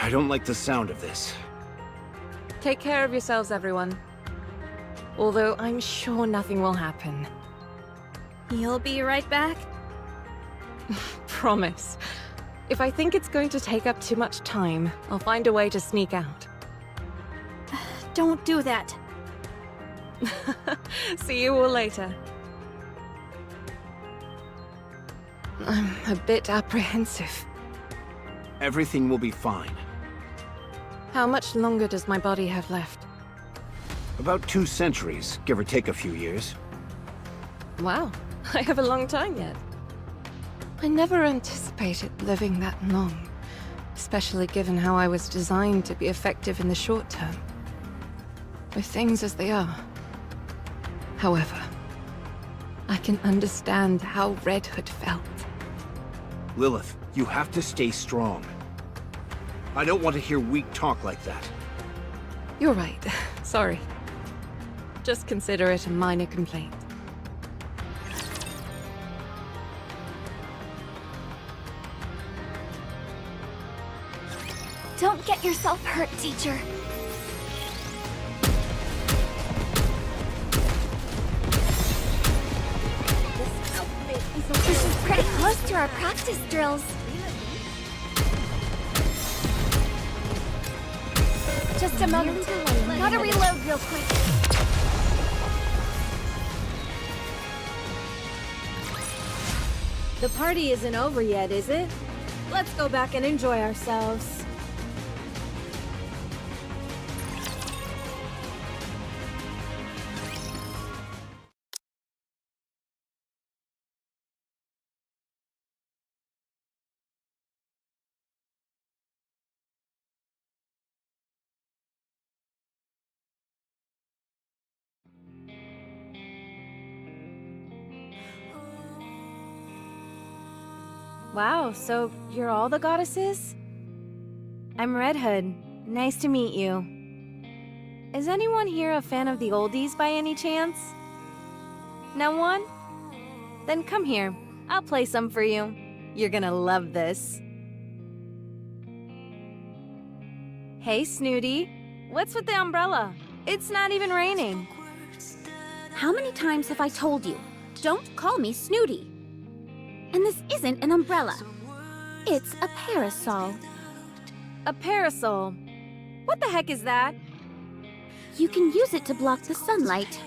S2: I don't like the sound of this.
S1: Take care of yourselves, everyone. Although I'm sure nothing will happen.
S3: You'll be right back?
S1: Promise. If I think it's going to take up too much time, I'll find a way to sneak out.
S3: Don't do that.
S1: See you all later. I'm a bit apprehensive.
S2: Everything will be fine.
S1: How much longer does my body have left?
S2: About 2 centuries, give or take a few years.
S1: Wow, I have a long time yet. I never anticipated living that long, especially given how I was designed to be effective in the short term. With things as they are. However, I can understand how Red Hood felt.
S2: Lilith, you have to stay strong. I don't want to hear weak talk like that.
S1: You're right. Sorry. Just consider it a minor complaint.
S4: Don't get yourself hurt, teacher. This is pretty close to our practice drills. Just a moment. Gotta reload real quick.
S5: The party isn't over yet, is it? Let's go back and enjoy ourselves. Wow, so you're all the goddesses? I'm Red Hood. Nice to meet you. Is anyone here a fan of the oldies by any chance? No one? Then come here. I'll play some for you. You're gonna love this. Hey, Snooty. What's with the umbrella? It's not even raining.
S3: How many times have I told you? Don't call me Snooty. And this isn't an umbrella. It's a parasol.
S5: A parasol? What the heck is that?
S3: You can use it to block the sunlight.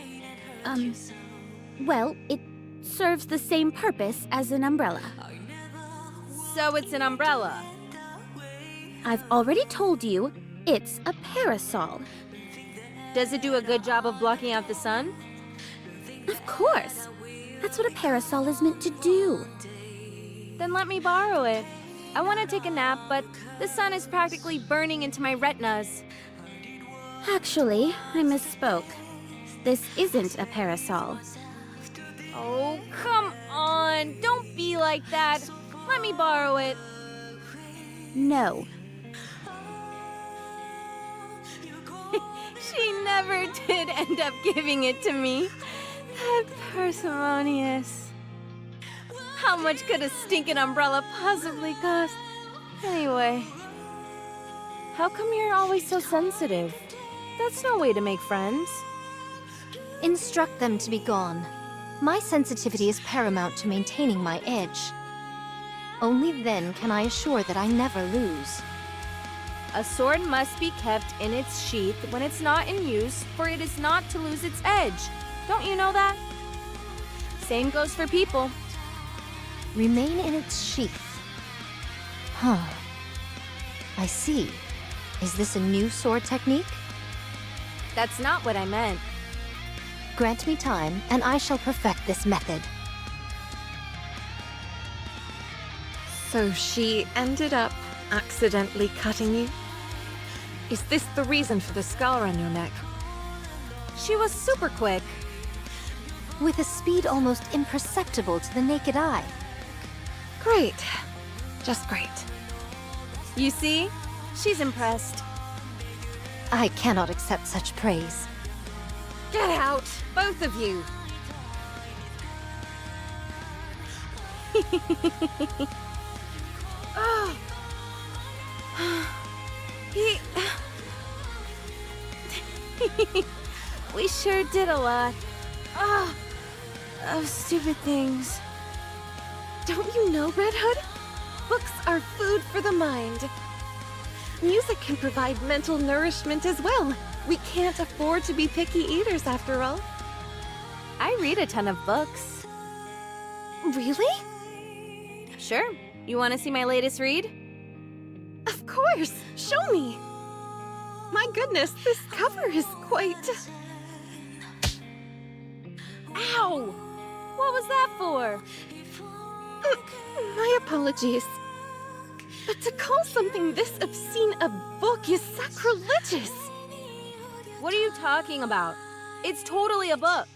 S3: Well, it serves the same purpose as an umbrella.
S5: So it's an umbrella.
S3: I've already told you, it's a parasol.
S5: Does it do a good job of blocking out the sun?
S3: Of course. That's what a parasol is meant to do.
S5: Then let me borrow it. I want to take a nap, but the sun is practically burning into my retinas.
S3: Actually, I misspoke. This isn't a parasol.
S5: Oh, come on. Don't be like that. Let me borrow it.
S3: No.
S5: She never did end up giving it to me. That parsimonious. How much could a stinking umbrella possibly cost? Anyway, how come you're always so sensitive? That's no way to make friends.
S8: Instruct them to be gone. My sensitivity is paramount to maintaining my edge. Only then can I assure that I never lose.
S5: A sword must be kept in its sheath when it's not in use, for it is not to lose its edge. Don't you know that? Same goes for people.
S8: Remain in its sheath. Huh. I see. Is this a new sword technique?
S5: That's not what I meant.
S8: Grant me time, and I shall perfect this method.
S1: So she ended up accidentally cutting you? Is this the reason for the scar on your neck?
S5: She was super quick.
S8: With a speed almost imperceptible to the naked eye.
S1: Great. Just great.
S5: You see? She's impressed.
S8: I cannot accept such praise.
S1: Get out, both of you!
S5: Oh. We sure did a lot. Of stupid things.
S1: Don't you know, Red Hood? Books are food for the mind. Music can provide mental nourishment as well. We can't afford to be picky eaters, after all.
S5: I read a ton of books.
S1: Really?
S5: Sure. You want to see my latest read?
S1: Of course! Show me! My goodness, this cover is quite... Ow!
S5: Whoa, What was that for?
S1: My apologies. But to call something this obscene a book is sacrilegious.
S5: What are you talking about? It's totally a book.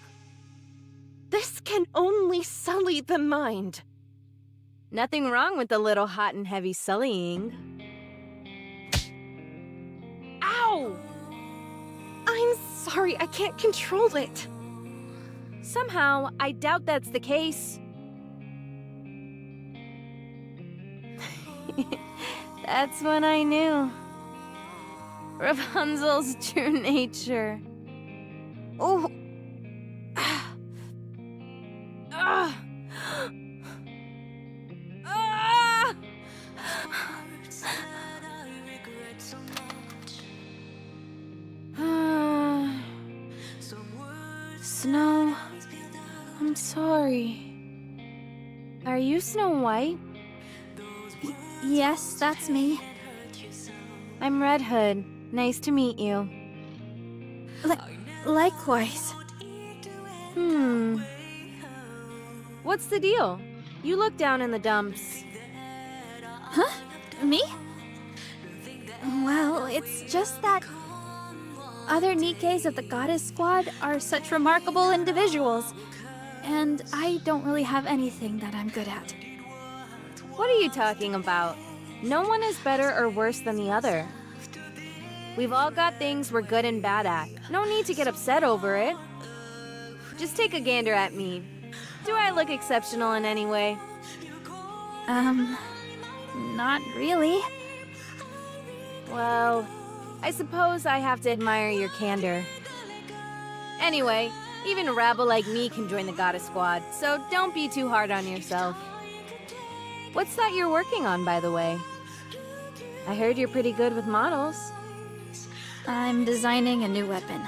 S1: This can only sully the mind.
S5: Nothing wrong with a little hot and heavy sullying. Ow!
S1: I'm sorry, I can't control it.
S5: Somehow, I doubt that's the case. That's when I knew. Rapunzel's true nature. Oh. Ah. Ah. Ah. Snow, I'm sorry. Are you Snow White?
S3: Yes, that's me.
S5: I'm Red Hood. Nice to meet you.
S3: Likewise.
S5: What's the deal? You look down in the dumps.
S3: Huh? Me? Well, it's just that other NIKKEs of the Goddess Squad are such remarkable individuals, and I don't really have anything that I'm good at.
S5: What are you talking about? No one is better or worse than the other. We've all got things we're good and bad at. No need to get upset over it. Just take a gander at me. Do I look exceptional in any way?
S3: Not really.
S5: Well, I suppose I have to admire your candor. Anyway, even a rabble like me can join the Goddess Squad, so don't be too hard on yourself. What's that you're working on, by the way? I heard you're pretty good with models.
S3: I'm designing a new weapon.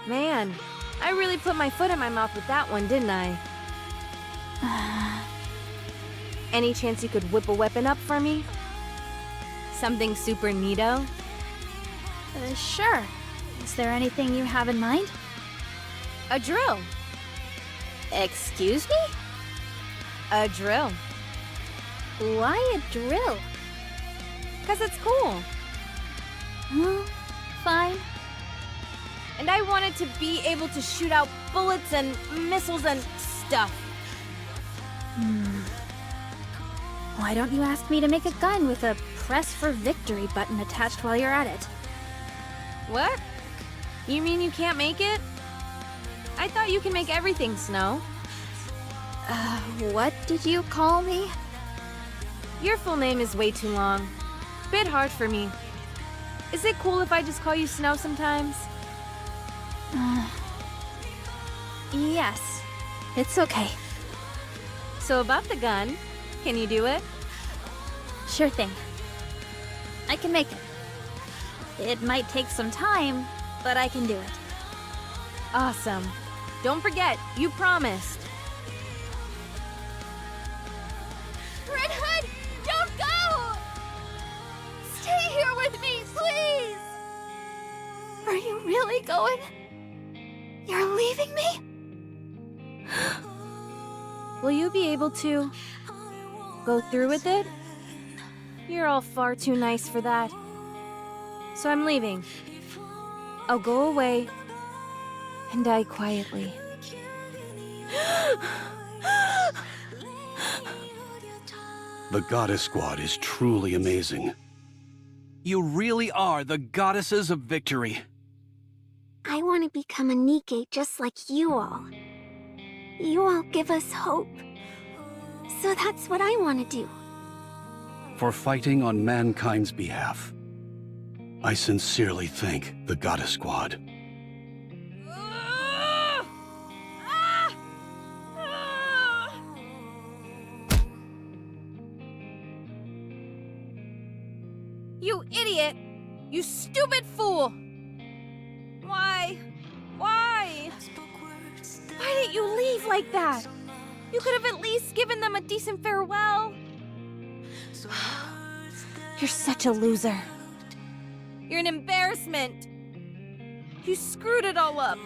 S5: Man, I really put my foot in my mouth with that one, didn't I? Any chance you could whip a weapon up for me? Something super neato?
S3: Sure. Is there anything you have in mind?
S5: A drill.
S3: Excuse me?
S5: A drill.
S3: Why a drill?
S5: 'Cause it's cool.
S3: Fine.
S5: And I wanted to be able to shoot out bullets and missiles and stuff.
S3: Why don't you ask me to make a gun with a press for victory button attached while you're at it?
S5: What? You mean you can't make it? I thought you can make everything, Snow.
S3: What did you call me?
S5: Your full name is way too long. Bit hard for me. Is it cool if I just call you Snow sometimes?
S3: Yes. It's okay.
S5: So about the gun, can you do it?
S3: Sure thing. I can make it. It might take some time, but I can do it.
S5: Awesome. Don't forget, you promised.
S3: Red Hood, don't go! Stay here with me, please! Are you really going? You're leaving me?
S5: Will you be able to go through with it? You're all far too nice for that. So I'm leaving. I'll go away and die quietly.
S6: The Goddess Squad is truly amazing.
S7: You really are the goddesses of victory.
S4: I want to become a NIKKE just like you all. You all give us hope. So that's what I want to do.
S6: For fighting on mankind's behalf, I sincerely thank the Goddess Squad.
S5: You idiot! You stupid fool! Why? Why? Why didn't you leave like that? You could have at least given them a decent farewell. You're such a loser. You're an embarrassment. You screwed it all up.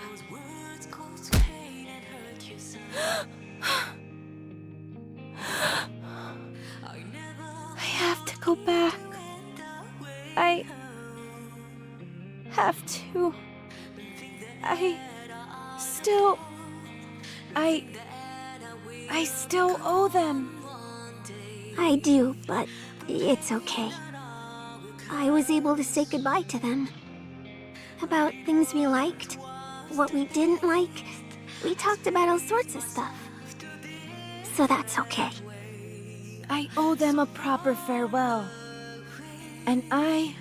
S3: I have to go back. I have to. I still owe them.
S4: I do, but it's okay. I was able to say goodbye to them. About things we liked, what we didn't like. We talked about all sorts of stuff. So that's okay.
S3: I owe them a proper farewell. And I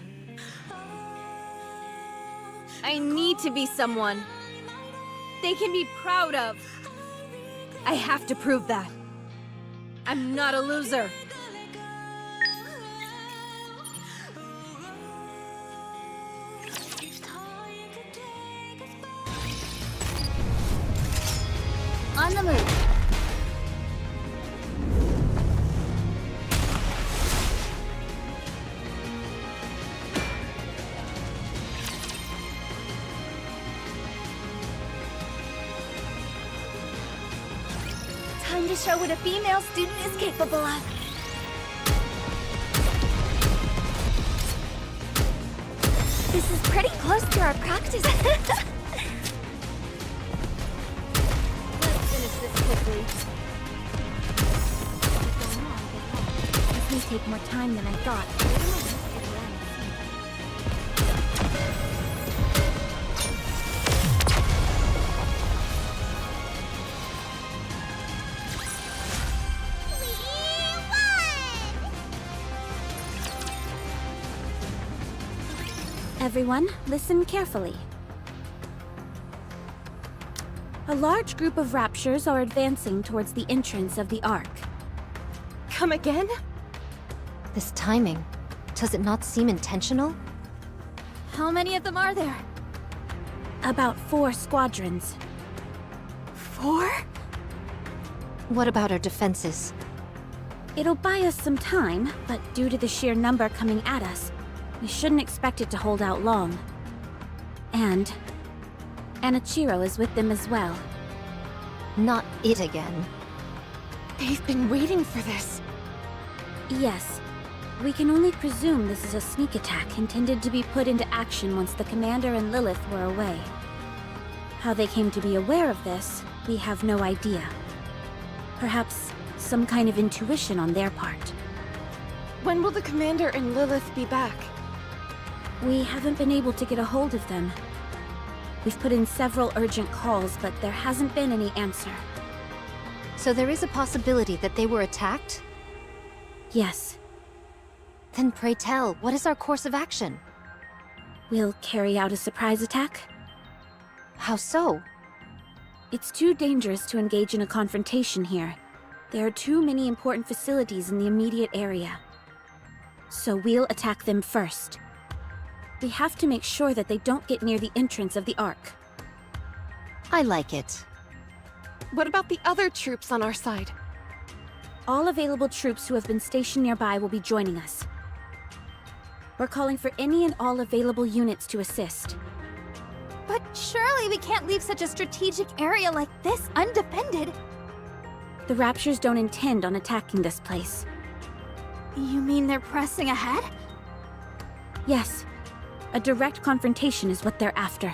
S5: need to be someone they can be proud of. I have to prove that. I'm not a loser.
S8: On the move.
S4: Time to show what a female student is capable of. This is pretty close to our practice.
S5: Let's finish this quickly.
S3: This may take more time than I thought. Everyone, listen carefully. A large group of Raptures are advancing towards the entrance of the Ark.
S1: Come again?
S8: This timing. Does it not seem intentional?
S3: How many of them are there? About 4 squadrons.
S1: 4?
S8: What about our defenses?
S3: It'll buy us some time, but due to the sheer number coming at us, we shouldn't expect it to hold out long. And Anichiro is with them as well.
S8: Not it again.
S1: They've been waiting for this.
S3: Yes. We can only presume this is a sneak attack intended to be put into action once the Commander and Lilith were away. How they came to be aware of this, we have no idea. Perhaps some kind of intuition on their part.
S1: When will the Commander and Lilith be back?
S3: We haven't been able to get a hold of them. We've put in several urgent calls, but there hasn't been any answer.
S8: So there is a possibility that they were attacked?
S3: Yes,
S8: Then pray tell, what is our course of action?
S3: we'll carry out a surprise attack.
S8: How so?
S3: It's too dangerous to engage in a confrontation here. There are too many important facilities in the immediate area. So we'll attack them first. We have to make sure that they don't get near the entrance of the Ark.
S8: I like it.
S1: What about the other troops on our side?
S3: All available troops who have been stationed nearby will be joining us. We're calling for any and all available units to assist.
S4: But surely we can't leave such a strategic area like this undefended.
S3: The Raptures don't intend on attacking this place.
S4: You mean they're pressing ahead?
S3: Yes, a direct confrontation is what they're after.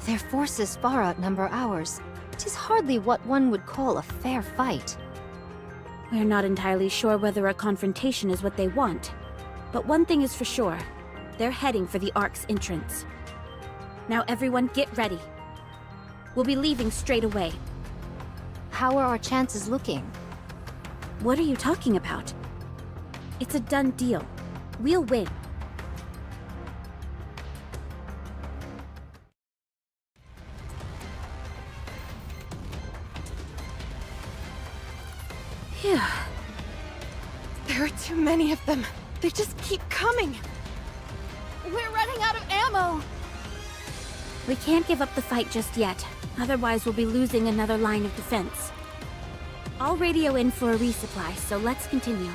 S8: Their forces far outnumber ours. 'Tis hardly what one would call a fair fight.
S3: We're not entirely sure whether a confrontation is what they want. But one thing is for sure. They're heading for the Ark's entrance. Now everyone get ready. We'll be leaving straight away.
S8: How are our chances looking?
S3: What are you talking about? It's a done deal. We'll win. Phew.
S1: There are too many of them. They just keep coming.
S4: We're running out of ammo!
S3: We can't give up the fight just yet. Otherwise, we'll be losing another line of defense. I'll radio in for a resupply, so let's continue.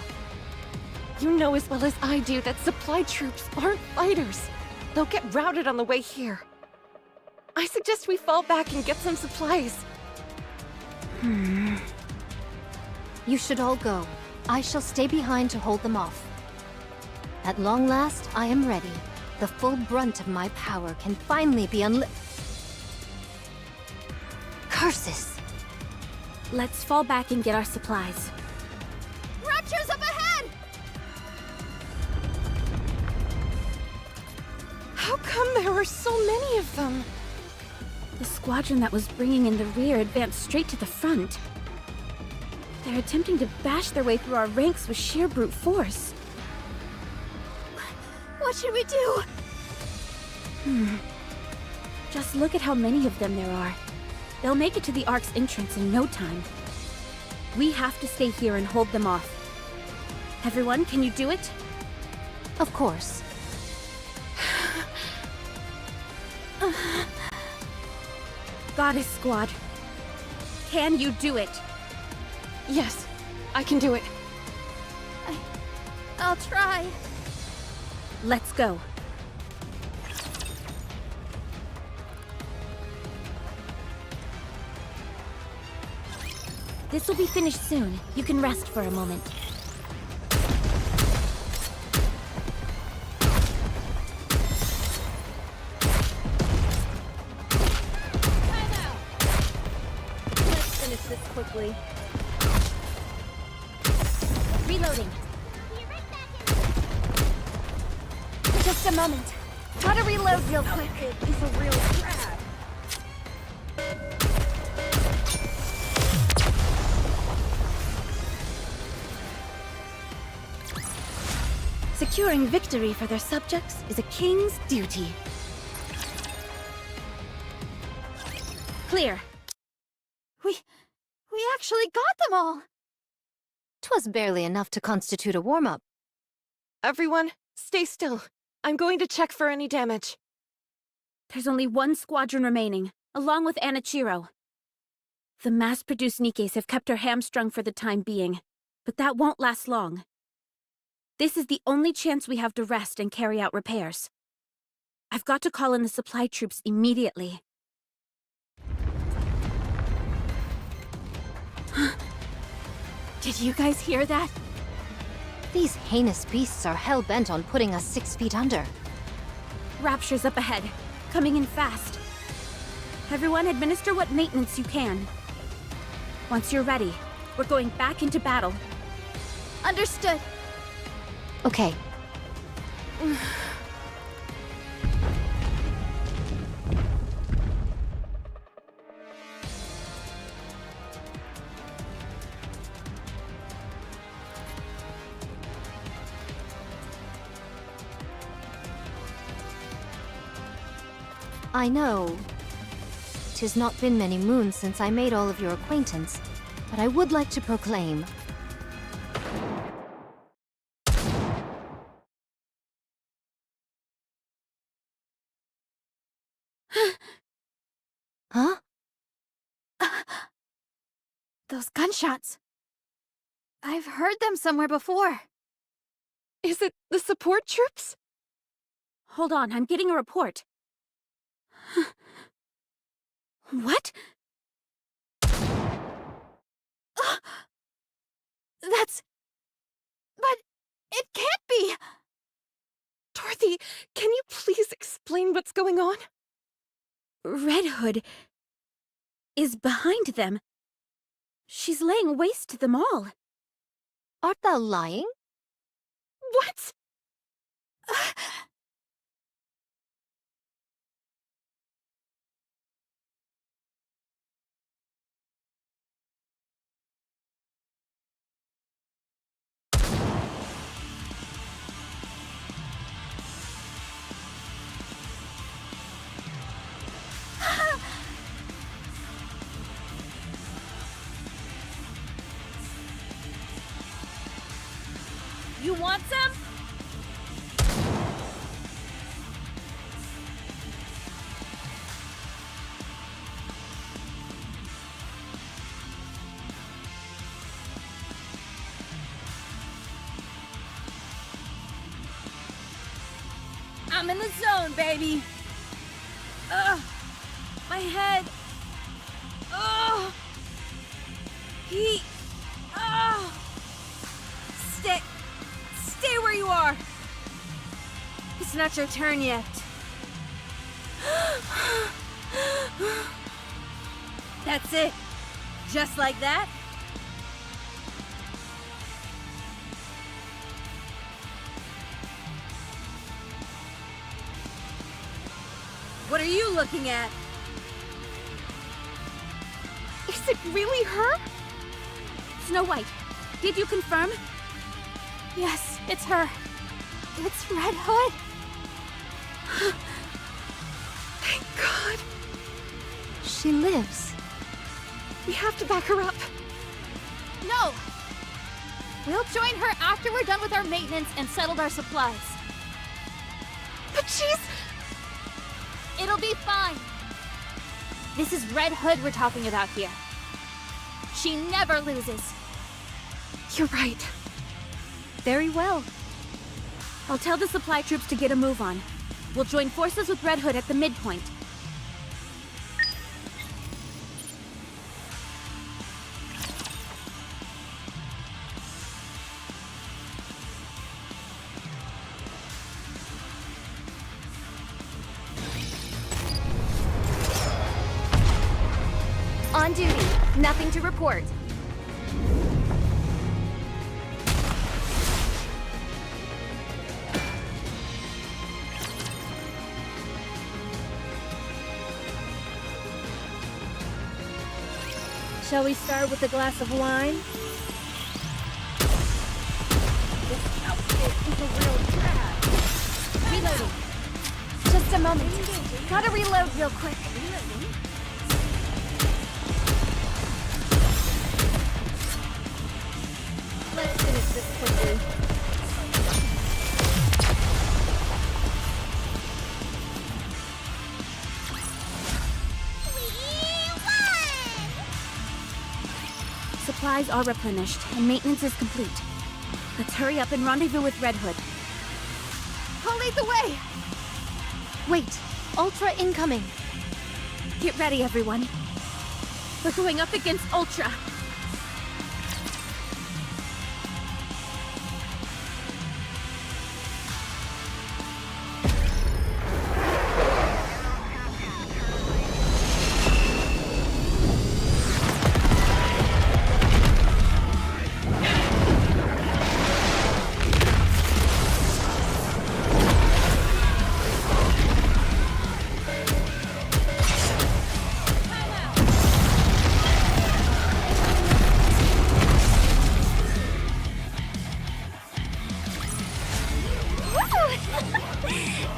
S1: You know as well as I do that supply troops aren't fighters. They'll get routed on the way here. I suggest we fall back and get some supplies.
S8: You should all go. I shall stay behind to hold them off. At long last, I am ready. The full brunt of my power can finally be Curses!
S3: Let's fall back and get our supplies.
S8: Rapture's up ahead!
S1: How come there were so many of them?
S3: The squadron that was bringing in the rear advanced straight to the front. They're attempting to bash their way through our ranks with sheer brute force.
S8: What should we do?
S3: Just look at how many of them there are. They'll make it to the Ark's entrance in no time. We have to stay here and hold them off. Everyone, can you do it?
S8: Of course.
S3: Goddess Squad, can you do it?
S1: Yes, I can do it.
S8: I'll try.
S3: Let's go. This will be finished soon. You can rest for a moment.
S5: Let's finish this quickly.
S3: Reloading.
S8: Just a moment. Gotta reload real quick.
S5: It is a real trap.
S3: Securing victory for their subjects is a king's duty. Clear.
S8: We actually got them all! 'Twas barely enough to constitute a warm-up.
S1: Everyone, stay still. I'm going to check for any damage.
S3: There's only one squadron remaining, along with Anichiro. The mass-produced Nikkes have kept her hamstrung for the time being, but that won't last long. This is the only chance we have to rest and carry out repairs. I've got to call in the supply troops immediately. Did you guys hear that?
S8: These heinous beasts are hell-bent on putting us 6 feet under.
S3: Rapture's up ahead, coming in fast. Everyone, administer what maintenance you can. Once you're ready, we're going back into battle.
S8: Understood. Okay. I know. 'Tis not been many moons since I made all of your acquaintance, but I would like to proclaim. Huh?
S3: Those gunshots. I've heard them somewhere before.
S1: Is it the support troops?
S3: Hold on, I'm getting a report. What? That's... But it can't be!
S1: Dorothy, can you please explain what's going on?
S3: Red Hood is behind them. She's laying waste to them all.
S8: Art thou lying?
S1: What?
S5: You want some? I'm in the zone, baby. Ugh, my head. Ugh. He... Oh! Stay where you are! It's not your turn yet. That's it. Just like that. What are you looking at?
S3: Is it really her? Snow White, did you confirm? Yes, it's her. It's Red Hood.
S1: Thank God.
S8: She lives.
S1: We have to back her up.
S3: No! We'll join her after we're done with our maintenance and settled our supplies.
S1: But she's...
S3: It'll be fine. This is Red Hood we're talking about here. She never loses.
S1: You're right.
S8: Very well.
S3: I'll tell the supply troops to get a move on. We'll join forces with Red Hood at the midpoint.
S8: On duty. Nothing to report.
S5: Shall we start with a glass of wine? This outfit is a real drag.
S8: Reloading. Just a moment. Gotta reload real quick.
S5: Let's finish this quickly.
S3: Supplies are replenished, and maintenance is complete. Let's hurry up and rendezvous with Red Hood.
S8: I'll lead the way! Wait. Ultra incoming.
S3: Get ready, everyone. We're going up against Ultra.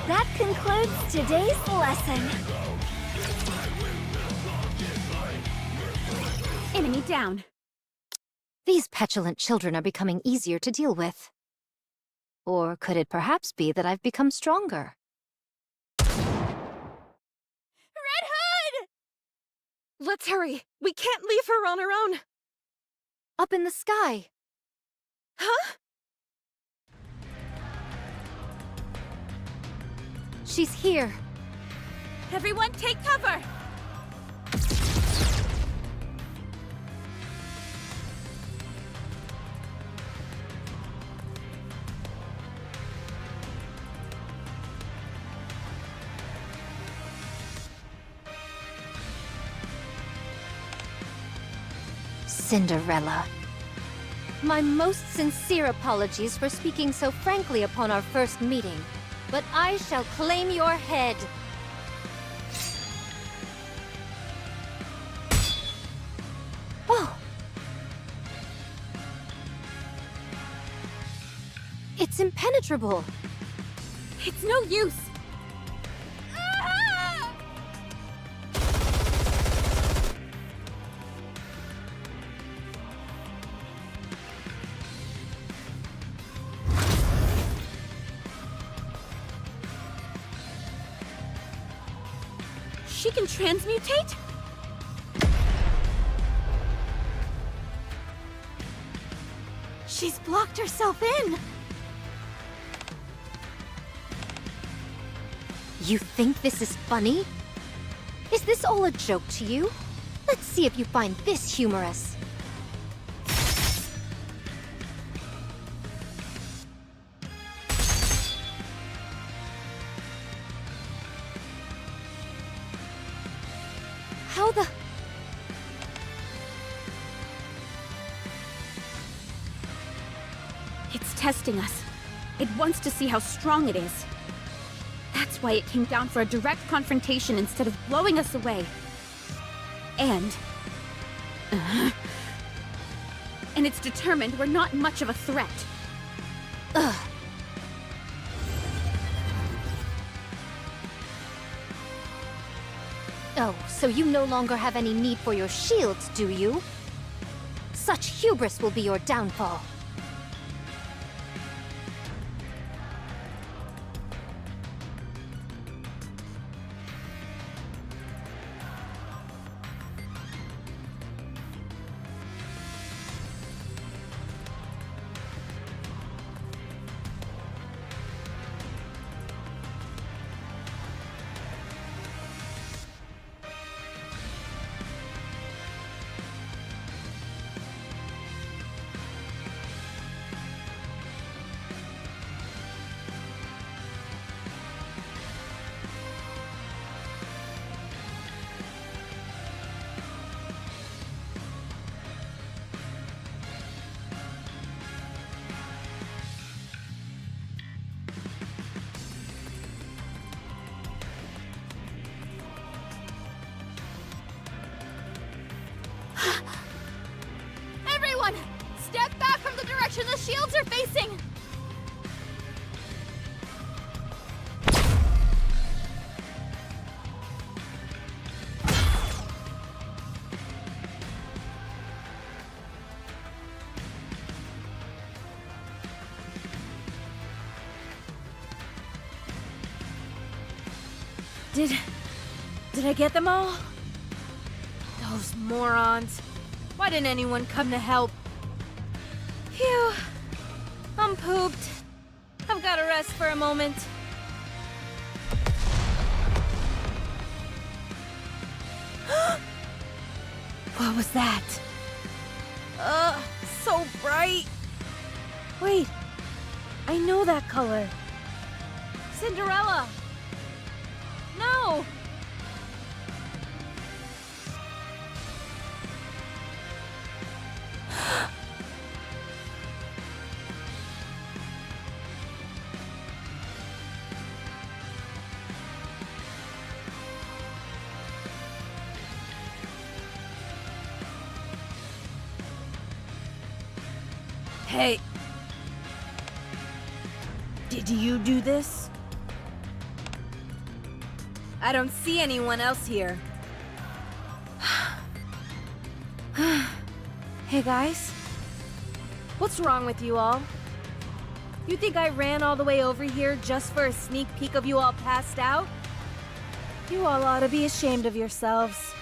S4: That concludes today's lesson.
S3: Enemy down.
S8: These petulant children are becoming easier to deal with. Or could it perhaps be that I've become stronger?
S3: Red Hood!
S1: Let's hurry. We can't leave her on her own.
S8: Up in the sky.
S1: Huh?
S8: She's here.
S3: Everyone take cover!
S8: Cinderella. My most sincere apologies for speaking so frankly upon our first meeting, but I shall claim your head. Oh! It's impenetrable.
S3: It's no use. She can transmutate? She's blocked herself in!
S8: You think this is funny? Is this all a joke to you? Let's see if you find this humorous. How the...
S3: It's testing us. It wants to see how strong it is. That's why it came down for a direct confrontation instead of blowing us away. And it's determined we're not much of a threat.
S8: Ugh. Oh, so you no longer have any need for your shields, do you? Such hubris will be your downfall.
S3: Everyone! Step back from the direction the shields are facing!
S5: Did I get them all? Those morons. Why didn't anyone come to help? Phew. I'm pooped. I've got to rest for a moment. What was that? So bright. Wait, I know that color. Cinderella. No! Hey. Did you do this? I don't see anyone else here. Hey guys. What's wrong with you all? You think I ran all the way over here just for a sneak peek of you all passed out? You all ought to be ashamed of yourselves.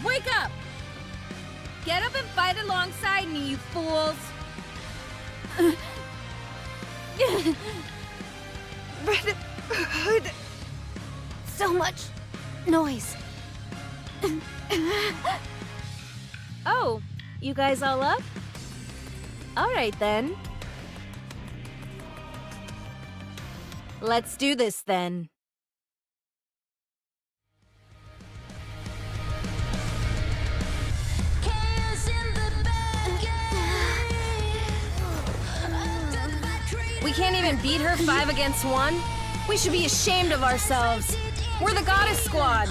S5: Wake up! Get up and fight alongside me, you fools!
S1: Red Hood.
S8: So much noise.
S5: Oh, you guys all up? Alright then. Let's do this then. We can't even beat her 5 against 1? We should be ashamed of ourselves. We're the Goddess Squad.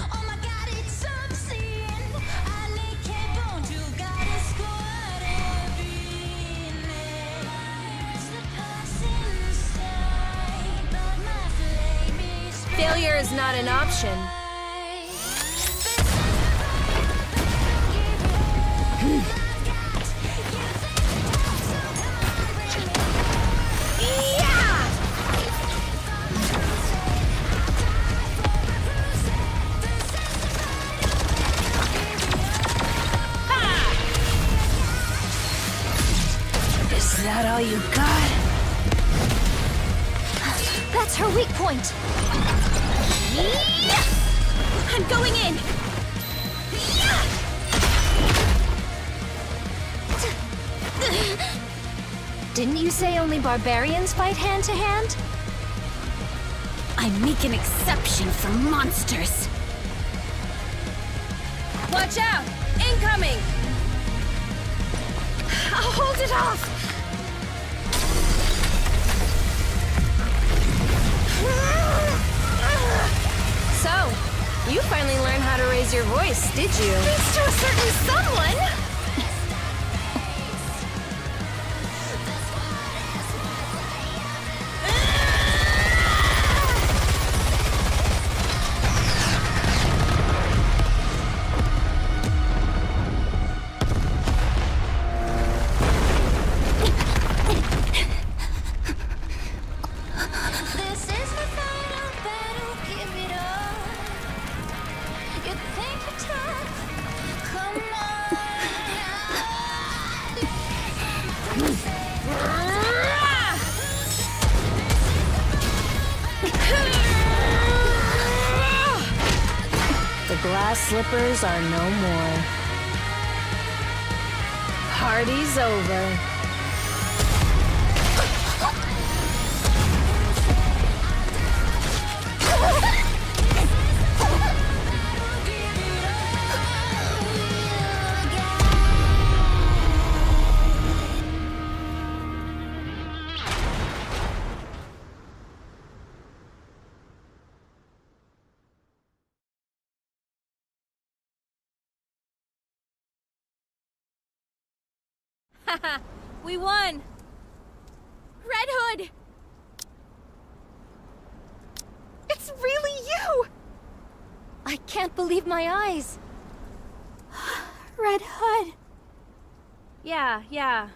S5: Failure is not an option.
S3: Is that all you got?
S8: That's her weak point.
S3: I'm going in!
S8: Didn't you say only barbarians fight hand to hand?
S3: I make an exception for monsters.
S5: Watch out! Incoming!
S3: I'll hold it off.
S5: So, you finally learned how to raise your voice, did you?
S3: Thanks to a certain someone.
S9: This is the final battle, give it up. You think you're tough? Come on
S5: The glass slippers are no more. Party's over. Haha, we won!
S3: Red Hood!
S1: It's really you!
S8: I can't believe my eyes.
S3: Red Hood.
S5: Yeah.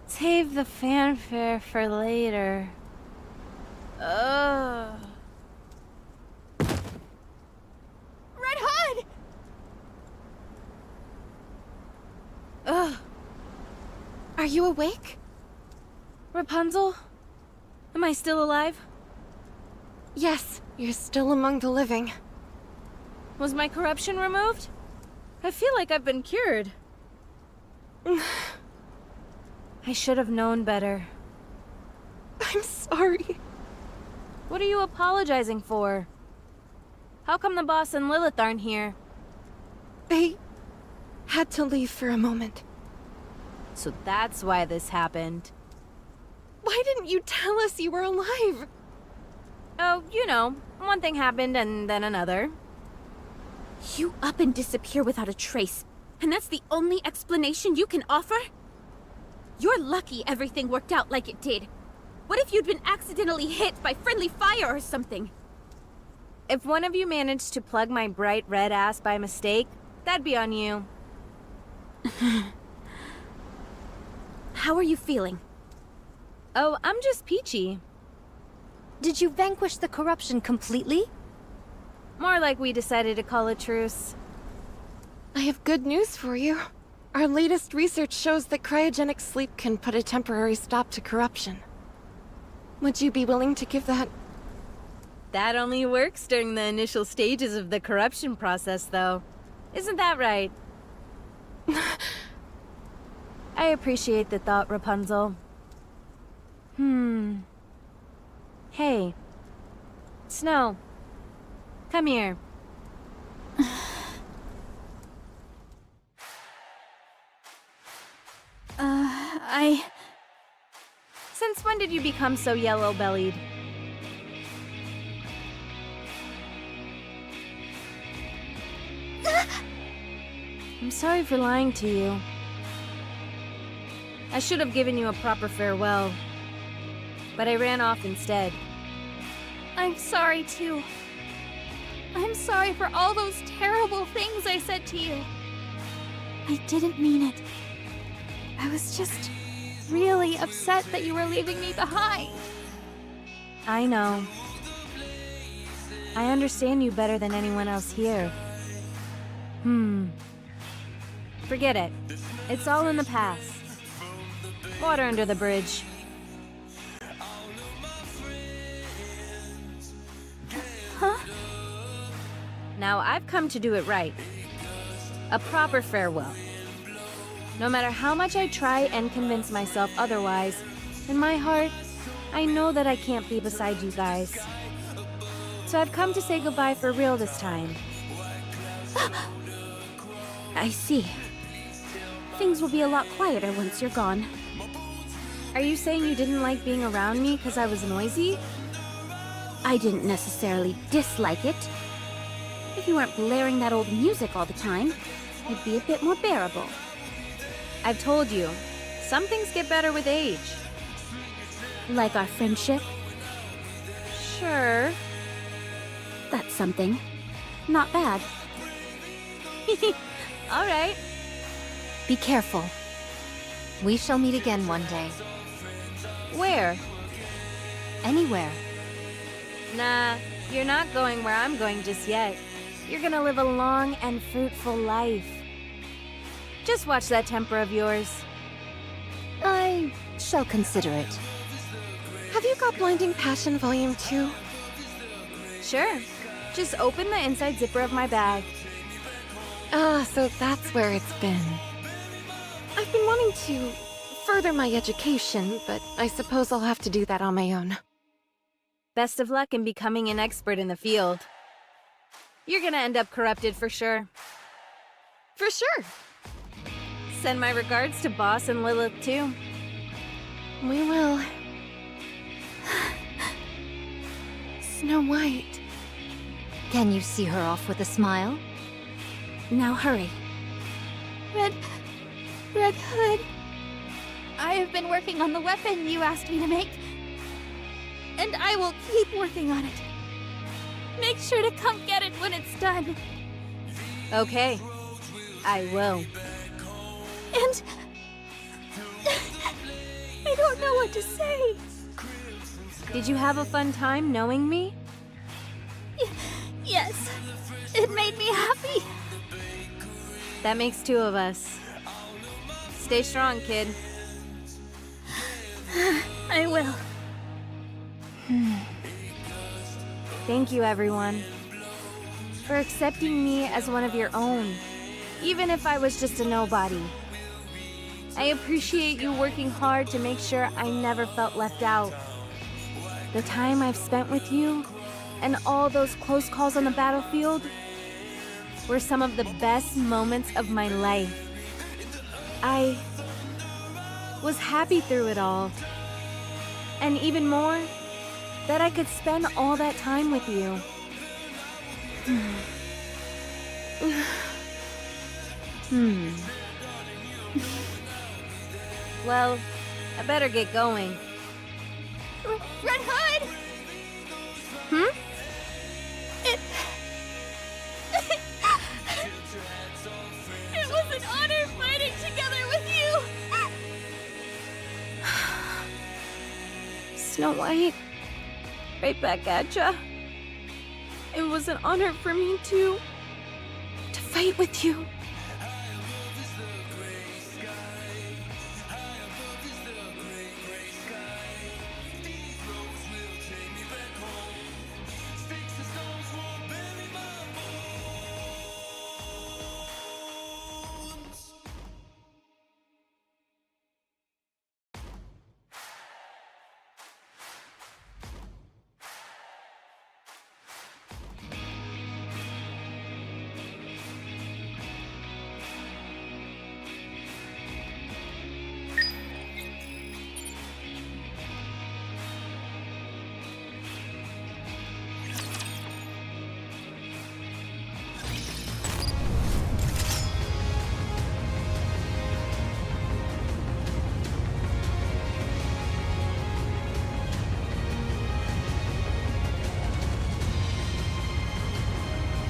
S5: Save the fanfare for later. Ugh.
S3: Red Hood!
S5: Ugh.
S1: Are you awake?
S5: Rapunzel? Am I still alive?
S1: Yes, you're still among the living.
S5: Was my corruption removed? I feel like I've been cured. I should have known better.
S1: I'm sorry.
S5: What are you apologizing for? How come the boss and Lilith aren't here?
S1: They had to leave for a moment.
S5: So that's why this happened.
S1: Why didn't you tell us you were alive?
S5: Oh, you know, one thing happened and then another.
S3: You up and disappear without a trace, and that's the only explanation you can offer? You're lucky everything worked out like it did. What if you'd been accidentally hit by friendly fire or something?
S5: If one of you managed to plug my bright red ass by mistake, that'd be on you.
S3: How are you feeling?
S5: Oh, I'm just peachy.
S8: Did you vanquish the corruption completely?
S5: More like we decided to call a truce.
S1: I have good news for you. Our latest research shows that cryogenic sleep can put a temporary stop to corruption. Would you be willing to give that?
S5: That only works during the initial stages of the corruption process, though. Isn't that right? I appreciate the thought, Rapunzel. Hey. Snow. Come here. Since when did you become so yellow-bellied? I'm sorry for lying to you. I should have given you a proper farewell, but I ran off instead.
S3: I'm sorry, too. I'm sorry for all those terrible things I said to you. I didn't mean it. I was just really upset that you were leaving me behind.
S5: I know. I understand you better than anyone else here. Forget it. It's all in the past. Water under the bridge.
S3: Huh?
S5: Now I've come to do it right. A proper farewell. No matter how much I try and convince myself otherwise, in my heart, I know that I can't be beside you guys. So I've come to say goodbye for real this time.
S3: I see. Things will be a lot quieter once you're gone.
S5: Are you saying you didn't like being around me because I was noisy?
S3: I didn't necessarily dislike it. If you weren't blaring that old music all the time, it'd be a bit more bearable.
S5: I've told you, some things get better with age.
S3: Like our friendship,
S5: Sure.
S3: that's something. Not bad.
S5: All right.
S8: Be careful. We shall meet again one day.
S5: Where?
S8: Anywhere.
S5: Nah, you're not going where I'm going just yet. You're gonna live a long and fruitful life. Just watch that temper of yours.
S8: I shall consider it.
S1: Have you got Blinding Passion Volume 2?
S5: Sure. Just open the inside zipper of my bag.
S1: Ah, so that's where it's been. I've been wanting to further my education, but I suppose I'll have to do that on my own.
S5: Best of luck in becoming an expert in the field. You're gonna end up corrupted for sure.
S1: For sure.
S5: Send my regards to Boss and Lilith too.
S1: We will. Snow White.
S8: Can you see her off with a smile?
S3: Now hurry.
S10: Red Hood. I have been working on the weapon you asked me to make. And I will keep working on it. Make sure to come get it when it's done.
S5: Okay. I will.
S10: And... I don't know what to say.
S5: Did you have a fun time knowing me?
S10: Yes, it made me happy.
S5: That makes two of us. Stay strong, kid.
S10: I will.
S5: Thank you, everyone, for accepting me as one of your own, even if I was just a nobody. I appreciate you working hard to make sure I never felt left out. The time I've spent with you and all those close calls on the battlefield were some of the best moments of my life. I was happy through it all. And even more, that I could spend all that time with you. Well, I better get going.
S10: Red Hood! It... It was an honor fighting together with you!
S1: Snow White. Right back at ya. It was an honor for me to fight with you.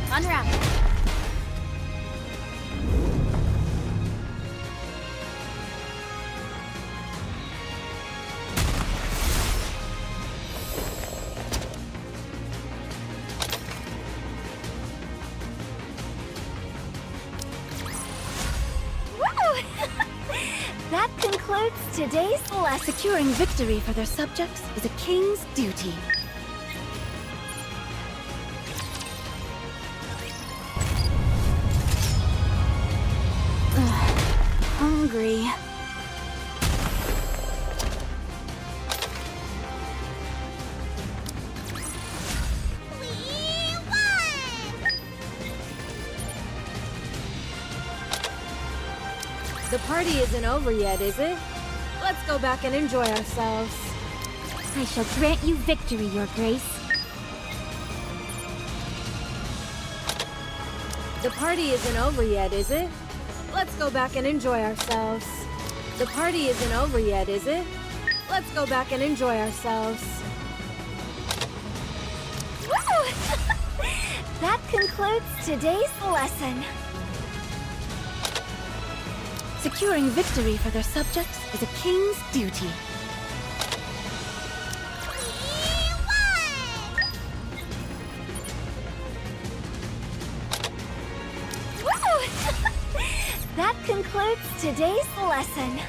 S10: Unwrap.
S4: That concludes today's lesson. Securing victory for their subjects is a king's duty. Hungry.
S5: The party isn't over yet, is it? Let's go back and enjoy ourselves.
S3: I shall grant you victory, Your Grace.
S5: The party isn't over yet, is it? Let's go back and enjoy ourselves. The party isn't over yet, is it? Let's go back and enjoy ourselves.
S4: Woo! That concludes today's lesson.
S3: Securing victory for their subjects is a king's duty.
S4: Woo! That concludes today's lesson.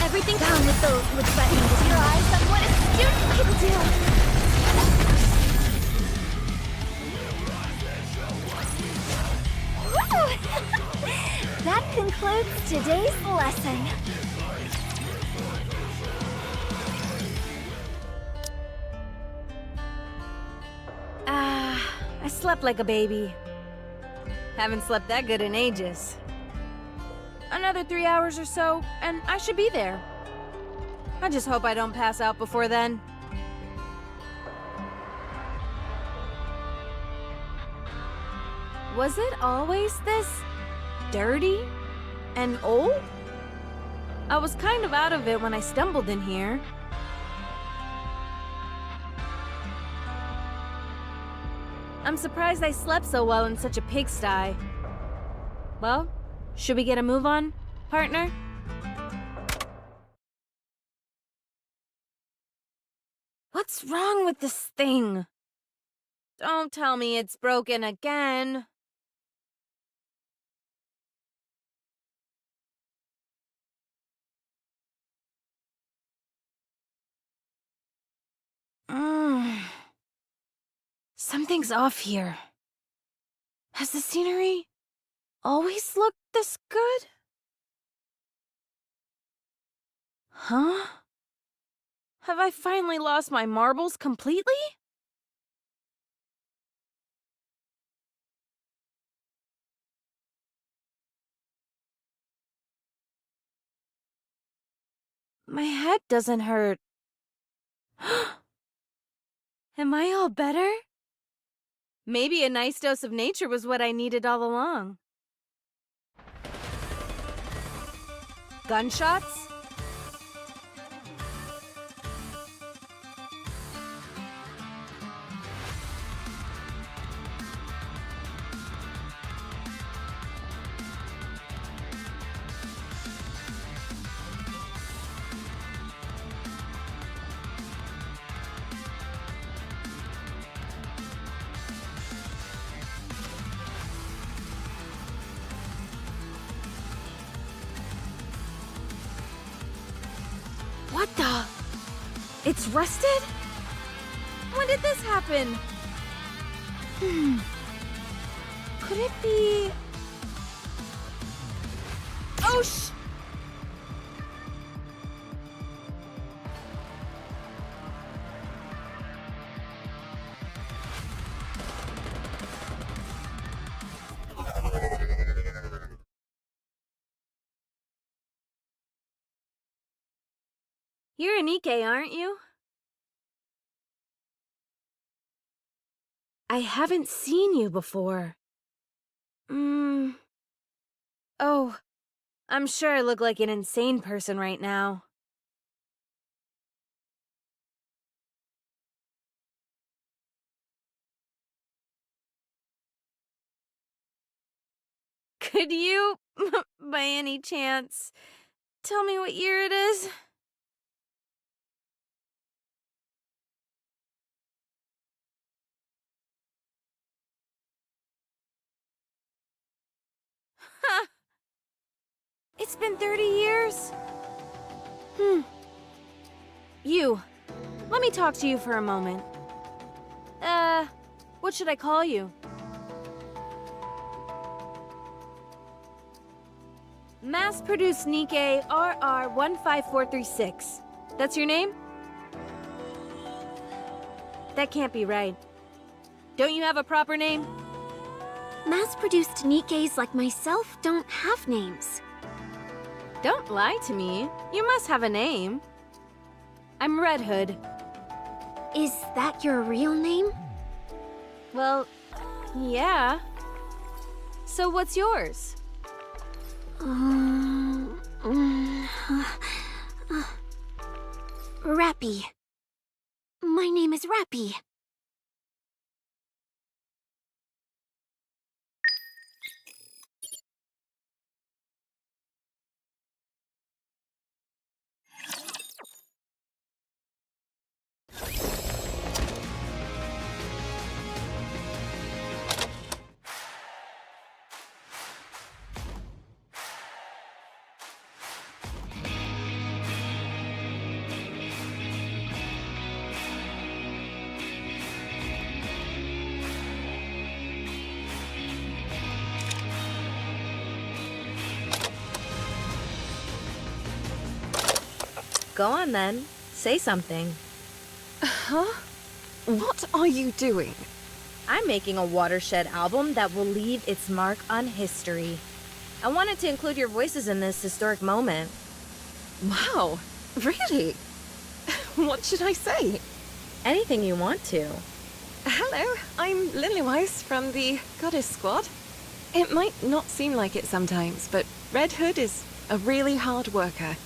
S3: Everything down with those with threatening
S4: Keep your eyes on what a student can do. Woo! That concludes today's lesson.
S5: I slept like a baby. Haven't slept that good in ages. Another 3 hours or so, and I should be there. I just hope I don't pass out before then. Was it always this dirty and old? I was kind of out of it when I stumbled in here. I'm surprised I slept so well in such a pigsty. Well, should we get a move on, partner? What's wrong with this thing? Don't tell me it's broken again. Something's off here. Has the scenery always looked this good? Huh? Have I finally lost my marbles completely? My head doesn't hurt. Am I all better? Maybe a nice dose of nature was what I needed all along. Gunshots? What the? It's rusted? When did this happen? Could it be... Oh, You're a NIKKE, aren't you? I haven't seen you before. Oh, I'm sure I look like an insane person right now. Could you, by any chance, tell me what year it is? It's been 30 years? You. Let me talk to you for a moment. What should I call you? Mass-produced NIKKE RR15436. That's your name? That can't be right. Don't you have a proper name?
S4: Mass-produced Nikkes like myself don't have names.
S5: Don't lie to me. You must have a name. I'm Red Hood.
S4: Is that your real name?
S5: Well, yeah. So what's yours?
S4: Rappy. My name is Rappy.
S5: Go on then. Say something.
S1: Huh? What are you doing?
S5: I'm making a watershed album that will leave its mark on history. I wanted to include your voices in this historic moment.
S1: Wow, really? What should I say?
S5: Anything you want to.
S1: Hello, I'm Lilywise from the Goddess Squad. It might not seem like it sometimes, but Red Hood is a really hard worker.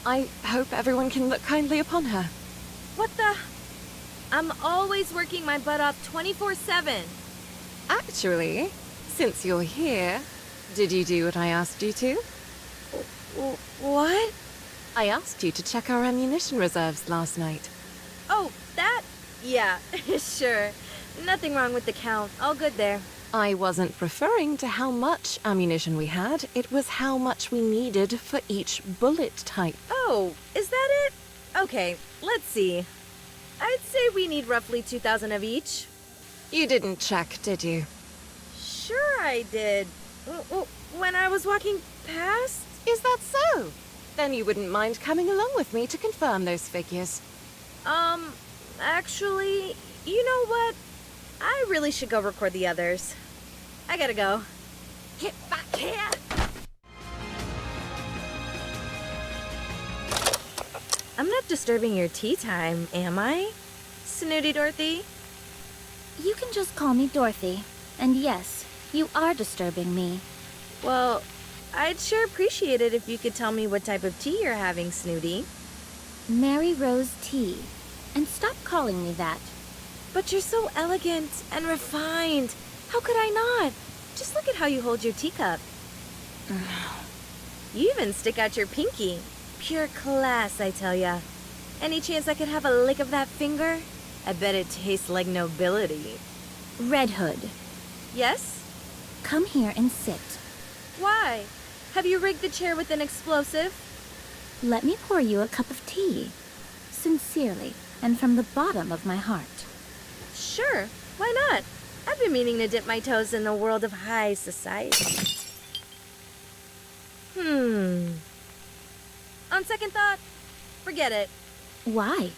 S1: I hope everyone can look kindly upon her.
S5: What the? I'm always working my butt off 24/7.
S1: Actually, since you're here, did you do what I asked you to?
S5: What?
S1: I asked you to check our ammunition reserves last night.
S5: Oh, that? Yeah, sure. Nothing wrong with the count. All good there.
S1: I wasn't referring to how much ammunition we had, it was how much we needed for each bullet type.
S5: Oh, is that it? Okay, let's see. I'd say we need roughly 2,000 of each.
S1: You didn't check, did you?
S5: Sure I did. When I was walking past?
S1: Is that so? Then you wouldn't mind coming along with me to confirm those figures.
S5: Actually, you know what? I really should go record the others. I gotta go.
S1: Get back here!
S5: I'm not disturbing your tea time, am I? Snooty Dorothy?
S3: You can just call me Dorothy. And yes, you are disturbing me.
S5: Well, I'd sure appreciate it if you could tell me what type of tea you're having, Snooty.
S3: Mary Rose Tea. And stop calling me that.
S5: But you're so elegant and refined. How could I not? Just look at how you hold your teacup. You even stick out your pinky. Pure class, I tell ya. Any chance I could have a lick of that finger? I bet it tastes like nobility.
S3: Red Hood,
S5: Yes?
S3: come here and sit.
S5: Why? Have you rigged the chair with an explosive?
S3: Let me pour you a cup of tea. Sincerely, and from the bottom of my heart.
S5: Sure, why not? I've been meaning to dip my toes in the world of high society. On second thought, forget it.
S3: Why?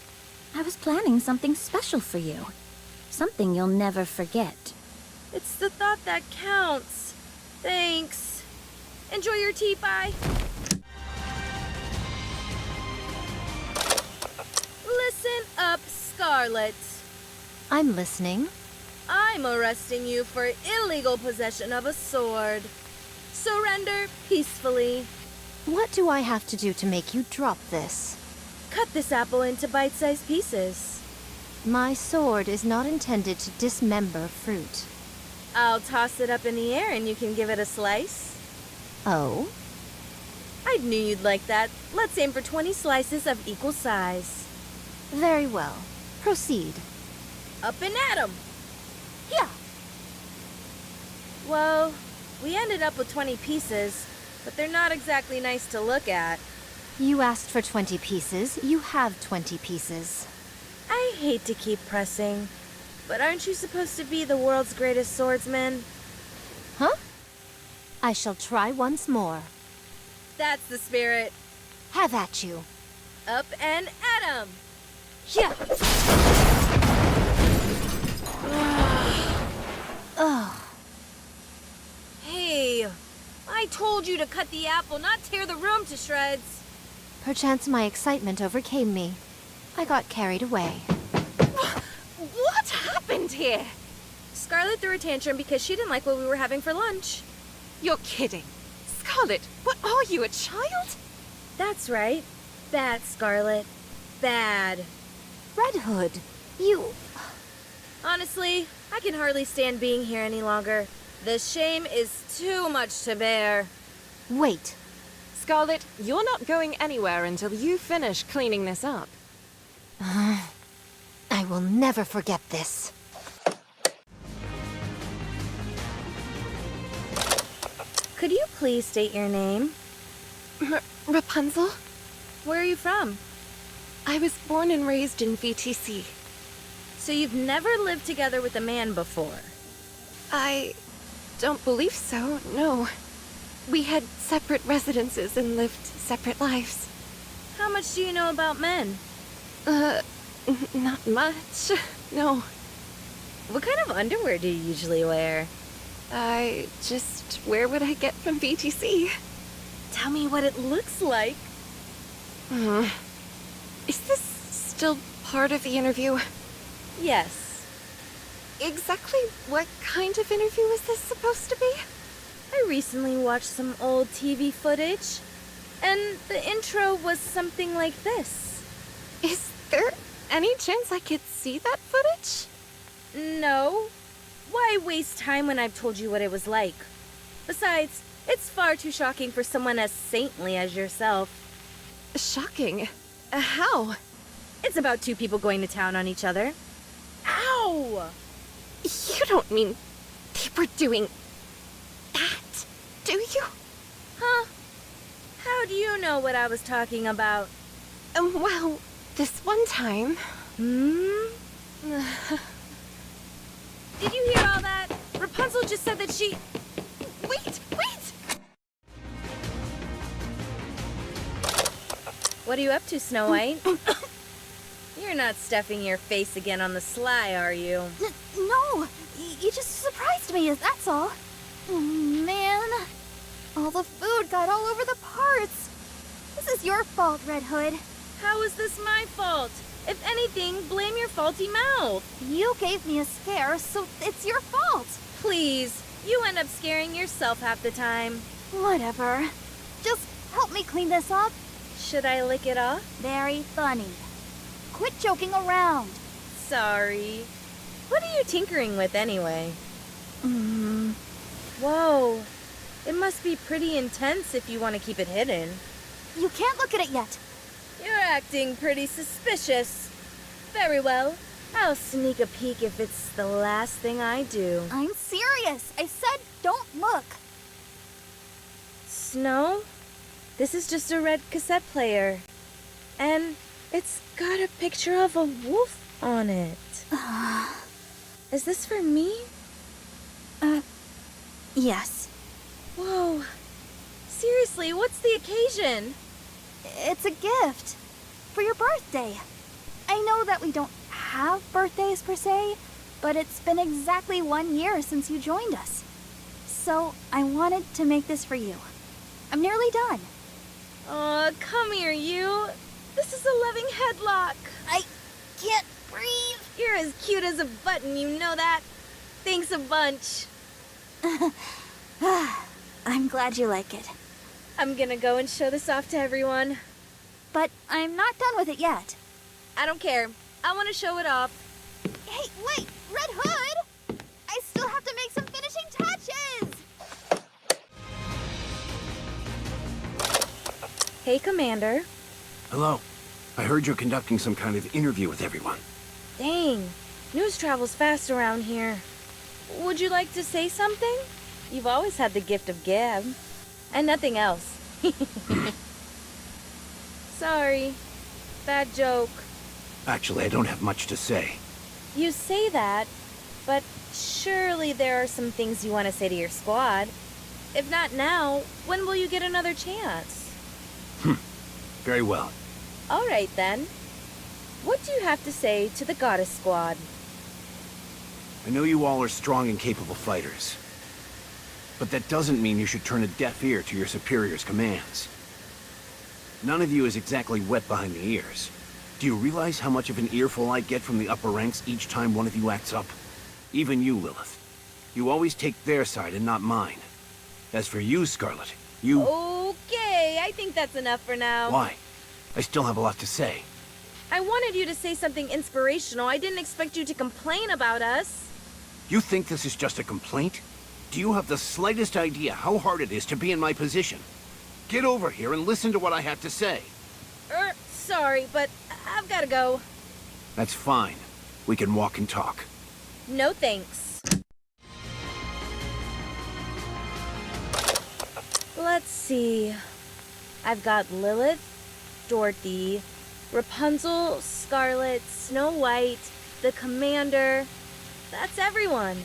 S3: I was planning something special for you. Something you'll never forget.
S5: It's the thought that counts. Thanks. Enjoy your tea, bye. Listen up, Scarlet.
S8: I'm listening.
S5: I'm arresting you for illegal possession of a sword. Surrender peacefully.
S8: What do I have to do to make you drop this?
S5: Cut this apple into bite-sized pieces.
S8: My sword is not intended to dismember fruit.
S5: I'll toss it up in the air and you can give it a slice.
S8: Oh?
S5: I knew you'd like that. Let's aim for 20 slices of equal size.
S8: Very well. Proceed.
S5: Up and at 'em!
S8: Yeah.
S5: Well, we ended up with 20 pieces, but they're not exactly nice to look at.
S8: You asked for 20 pieces. You have 20 pieces.
S5: I hate to keep pressing, but aren't you supposed to be the world's greatest swordsman?
S8: Huh? I shall try once more.
S5: That's the spirit.
S8: Have at you.
S5: Up and at 'em!
S8: Yeah. Oh.
S5: Hey, I told you to cut the apple, not tear the room to shreds.
S8: Perchance my excitement overcame me. I got carried away.
S5: What happened here? Scarlet threw a tantrum because she didn't like what we were having for lunch.
S1: You're kidding. Scarlet, what are you, a child?
S5: That's right. Bad, Scarlet. Bad.
S8: Red Hood, you...
S5: Honestly, I can hardly stand being here any longer. The shame is too much to bear.
S8: Wait.
S1: Scarlet, you're not going anywhere until you finish cleaning this up.
S8: I will never forget this.
S5: Could you please state your name?
S1: Rapunzel?
S5: Where are you from?
S1: I was born and raised in VTC.
S5: So you've never lived together with a man before?
S1: I don't believe so, no. We had separate residences and lived separate lives.
S5: How much do you know about men?
S1: Not much, no.
S5: What kind of underwear do you usually wear?
S1: I just, where would I get from VTC?
S5: Tell me what it looks like.
S1: Is this still part of the interview?
S5: Yes.
S1: Exactly what kind of interview is this supposed to be?
S5: I recently watched some old TV footage, and the intro was something like this.
S1: Is there any chance I could see that footage?
S5: No. Why waste time when I've told you what it was like? Besides, it's far too shocking for someone as saintly as yourself.
S1: Shocking. How?
S5: It's about two people going to town on each other. Ow!
S1: You don't mean they were doing that, do you?
S5: Huh? How do you know what I was talking about?
S1: Well, this one time...
S5: Did you hear all that? Rapunzel just said that she...
S1: Wait!
S5: What are you up to, Snow White? You're not stuffing your face again on the sly, are you?
S10: No! You just surprised me, that's all. Oh, man. All the food got all over the parts. This is your fault, Red Hood.
S5: How is this my fault? If anything, blame your faulty mouth.
S10: You gave me a scare, so it's your fault.
S5: Please, you end up scaring yourself half the time.
S10: Whatever. Just help me clean this up.
S5: Should I lick it off?
S10: Very funny. Quit joking around.
S5: Sorry. What are you tinkering with anyway? Whoa. It must be pretty intense if you want to keep it hidden.
S10: You can't look at it yet.
S5: You're acting pretty suspicious. Very well. I'll sneak a peek if it's the last thing I do.
S10: I'm serious. I said don't look.
S5: Snow? This is just a red cassette player. And it's got a picture of a wolf on it. Is this for me?
S10: Yes.
S5: Whoa. Seriously, what's the occasion?
S10: It's a gift. For your birthday. I know that we don't have birthdays per se, but it's been exactly 1 year since you joined us. So I wanted to make this for you. I'm nearly done.
S5: Aw, come here, you. This is a loving headlock.
S10: I can't breathe.
S5: You're as cute as a button, you know that? Thanks a bunch.
S10: I'm glad you like it.
S5: I'm gonna go and show this off to everyone.
S10: But I'm not done with it yet.
S5: I don't care. I want to show it off.
S10: Hey, wait! Red Hood! I still have to make some finishing touches!
S5: Hey, Commander.
S2: Hello. I heard you're conducting some kind of interview with everyone.
S5: Dang. News travels fast around here. Would you like to say something? You've always had the gift of gab. And nothing else. Sorry. Bad joke.
S2: Actually, I don't have much to say.
S5: You say that, but surely there are some things you want to say to your squad. If not now, when will you get another chance?
S2: Very well.
S5: All right then. What do you have to say to the Goddess Squad?
S2: I know you all are strong and capable fighters. But that doesn't mean you should turn a deaf ear to your superior's commands. None of you is exactly wet behind the ears. Do you realize how much of an earful I get from the upper ranks each time one of you acts up? Even you, Lilith. You always take their side and not mine. As for you, Scarlet, you...
S5: Okay, I think that's enough for now.
S2: Why? I still have a lot to say.
S5: I wanted you to say something inspirational. I didn't expect you to complain about us.
S2: You think this is just a complaint? Do you have the slightest idea how hard it is to be in my position? Get over here and listen to what I have to say.
S5: Sorry, but I've gotta go.
S2: That's fine. We can walk and talk.
S5: No thanks. Let's see. I've got Lilith, Dorothy, Rapunzel, Scarlet, Snow White, the Commander. That's everyone.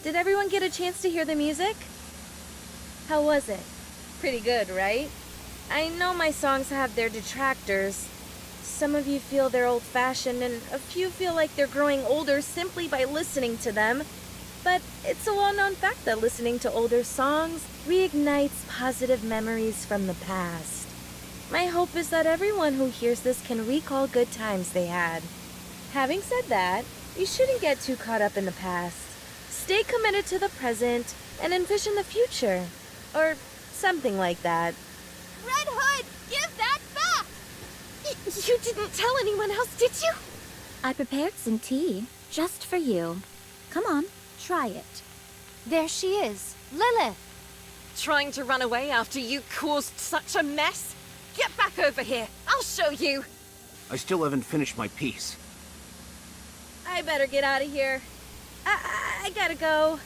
S5: Did everyone get a chance to hear the music? How was it? Pretty good, right? I know my songs have their detractors. Some of you feel they're old-fashioned, and a few feel like they're growing older simply by listening to them. But it's a well-known fact that listening to older songs reignites positive memories from the past. My hope is that everyone who hears this can recall good times they had. Having said that, you shouldn't get too caught up in the past. Stay committed to the present and envision the future. Or something like that.
S10: Red Hood, give that back! You didn't tell anyone else, did you?
S3: I prepared some tea, just for you. Come on, try it.
S8: There she is, Lilith.
S1: Trying to run away after you caused such a mess? Get back over here. I'll show you.
S2: I still haven't finished my piece.
S5: I better get out of here. I gotta go.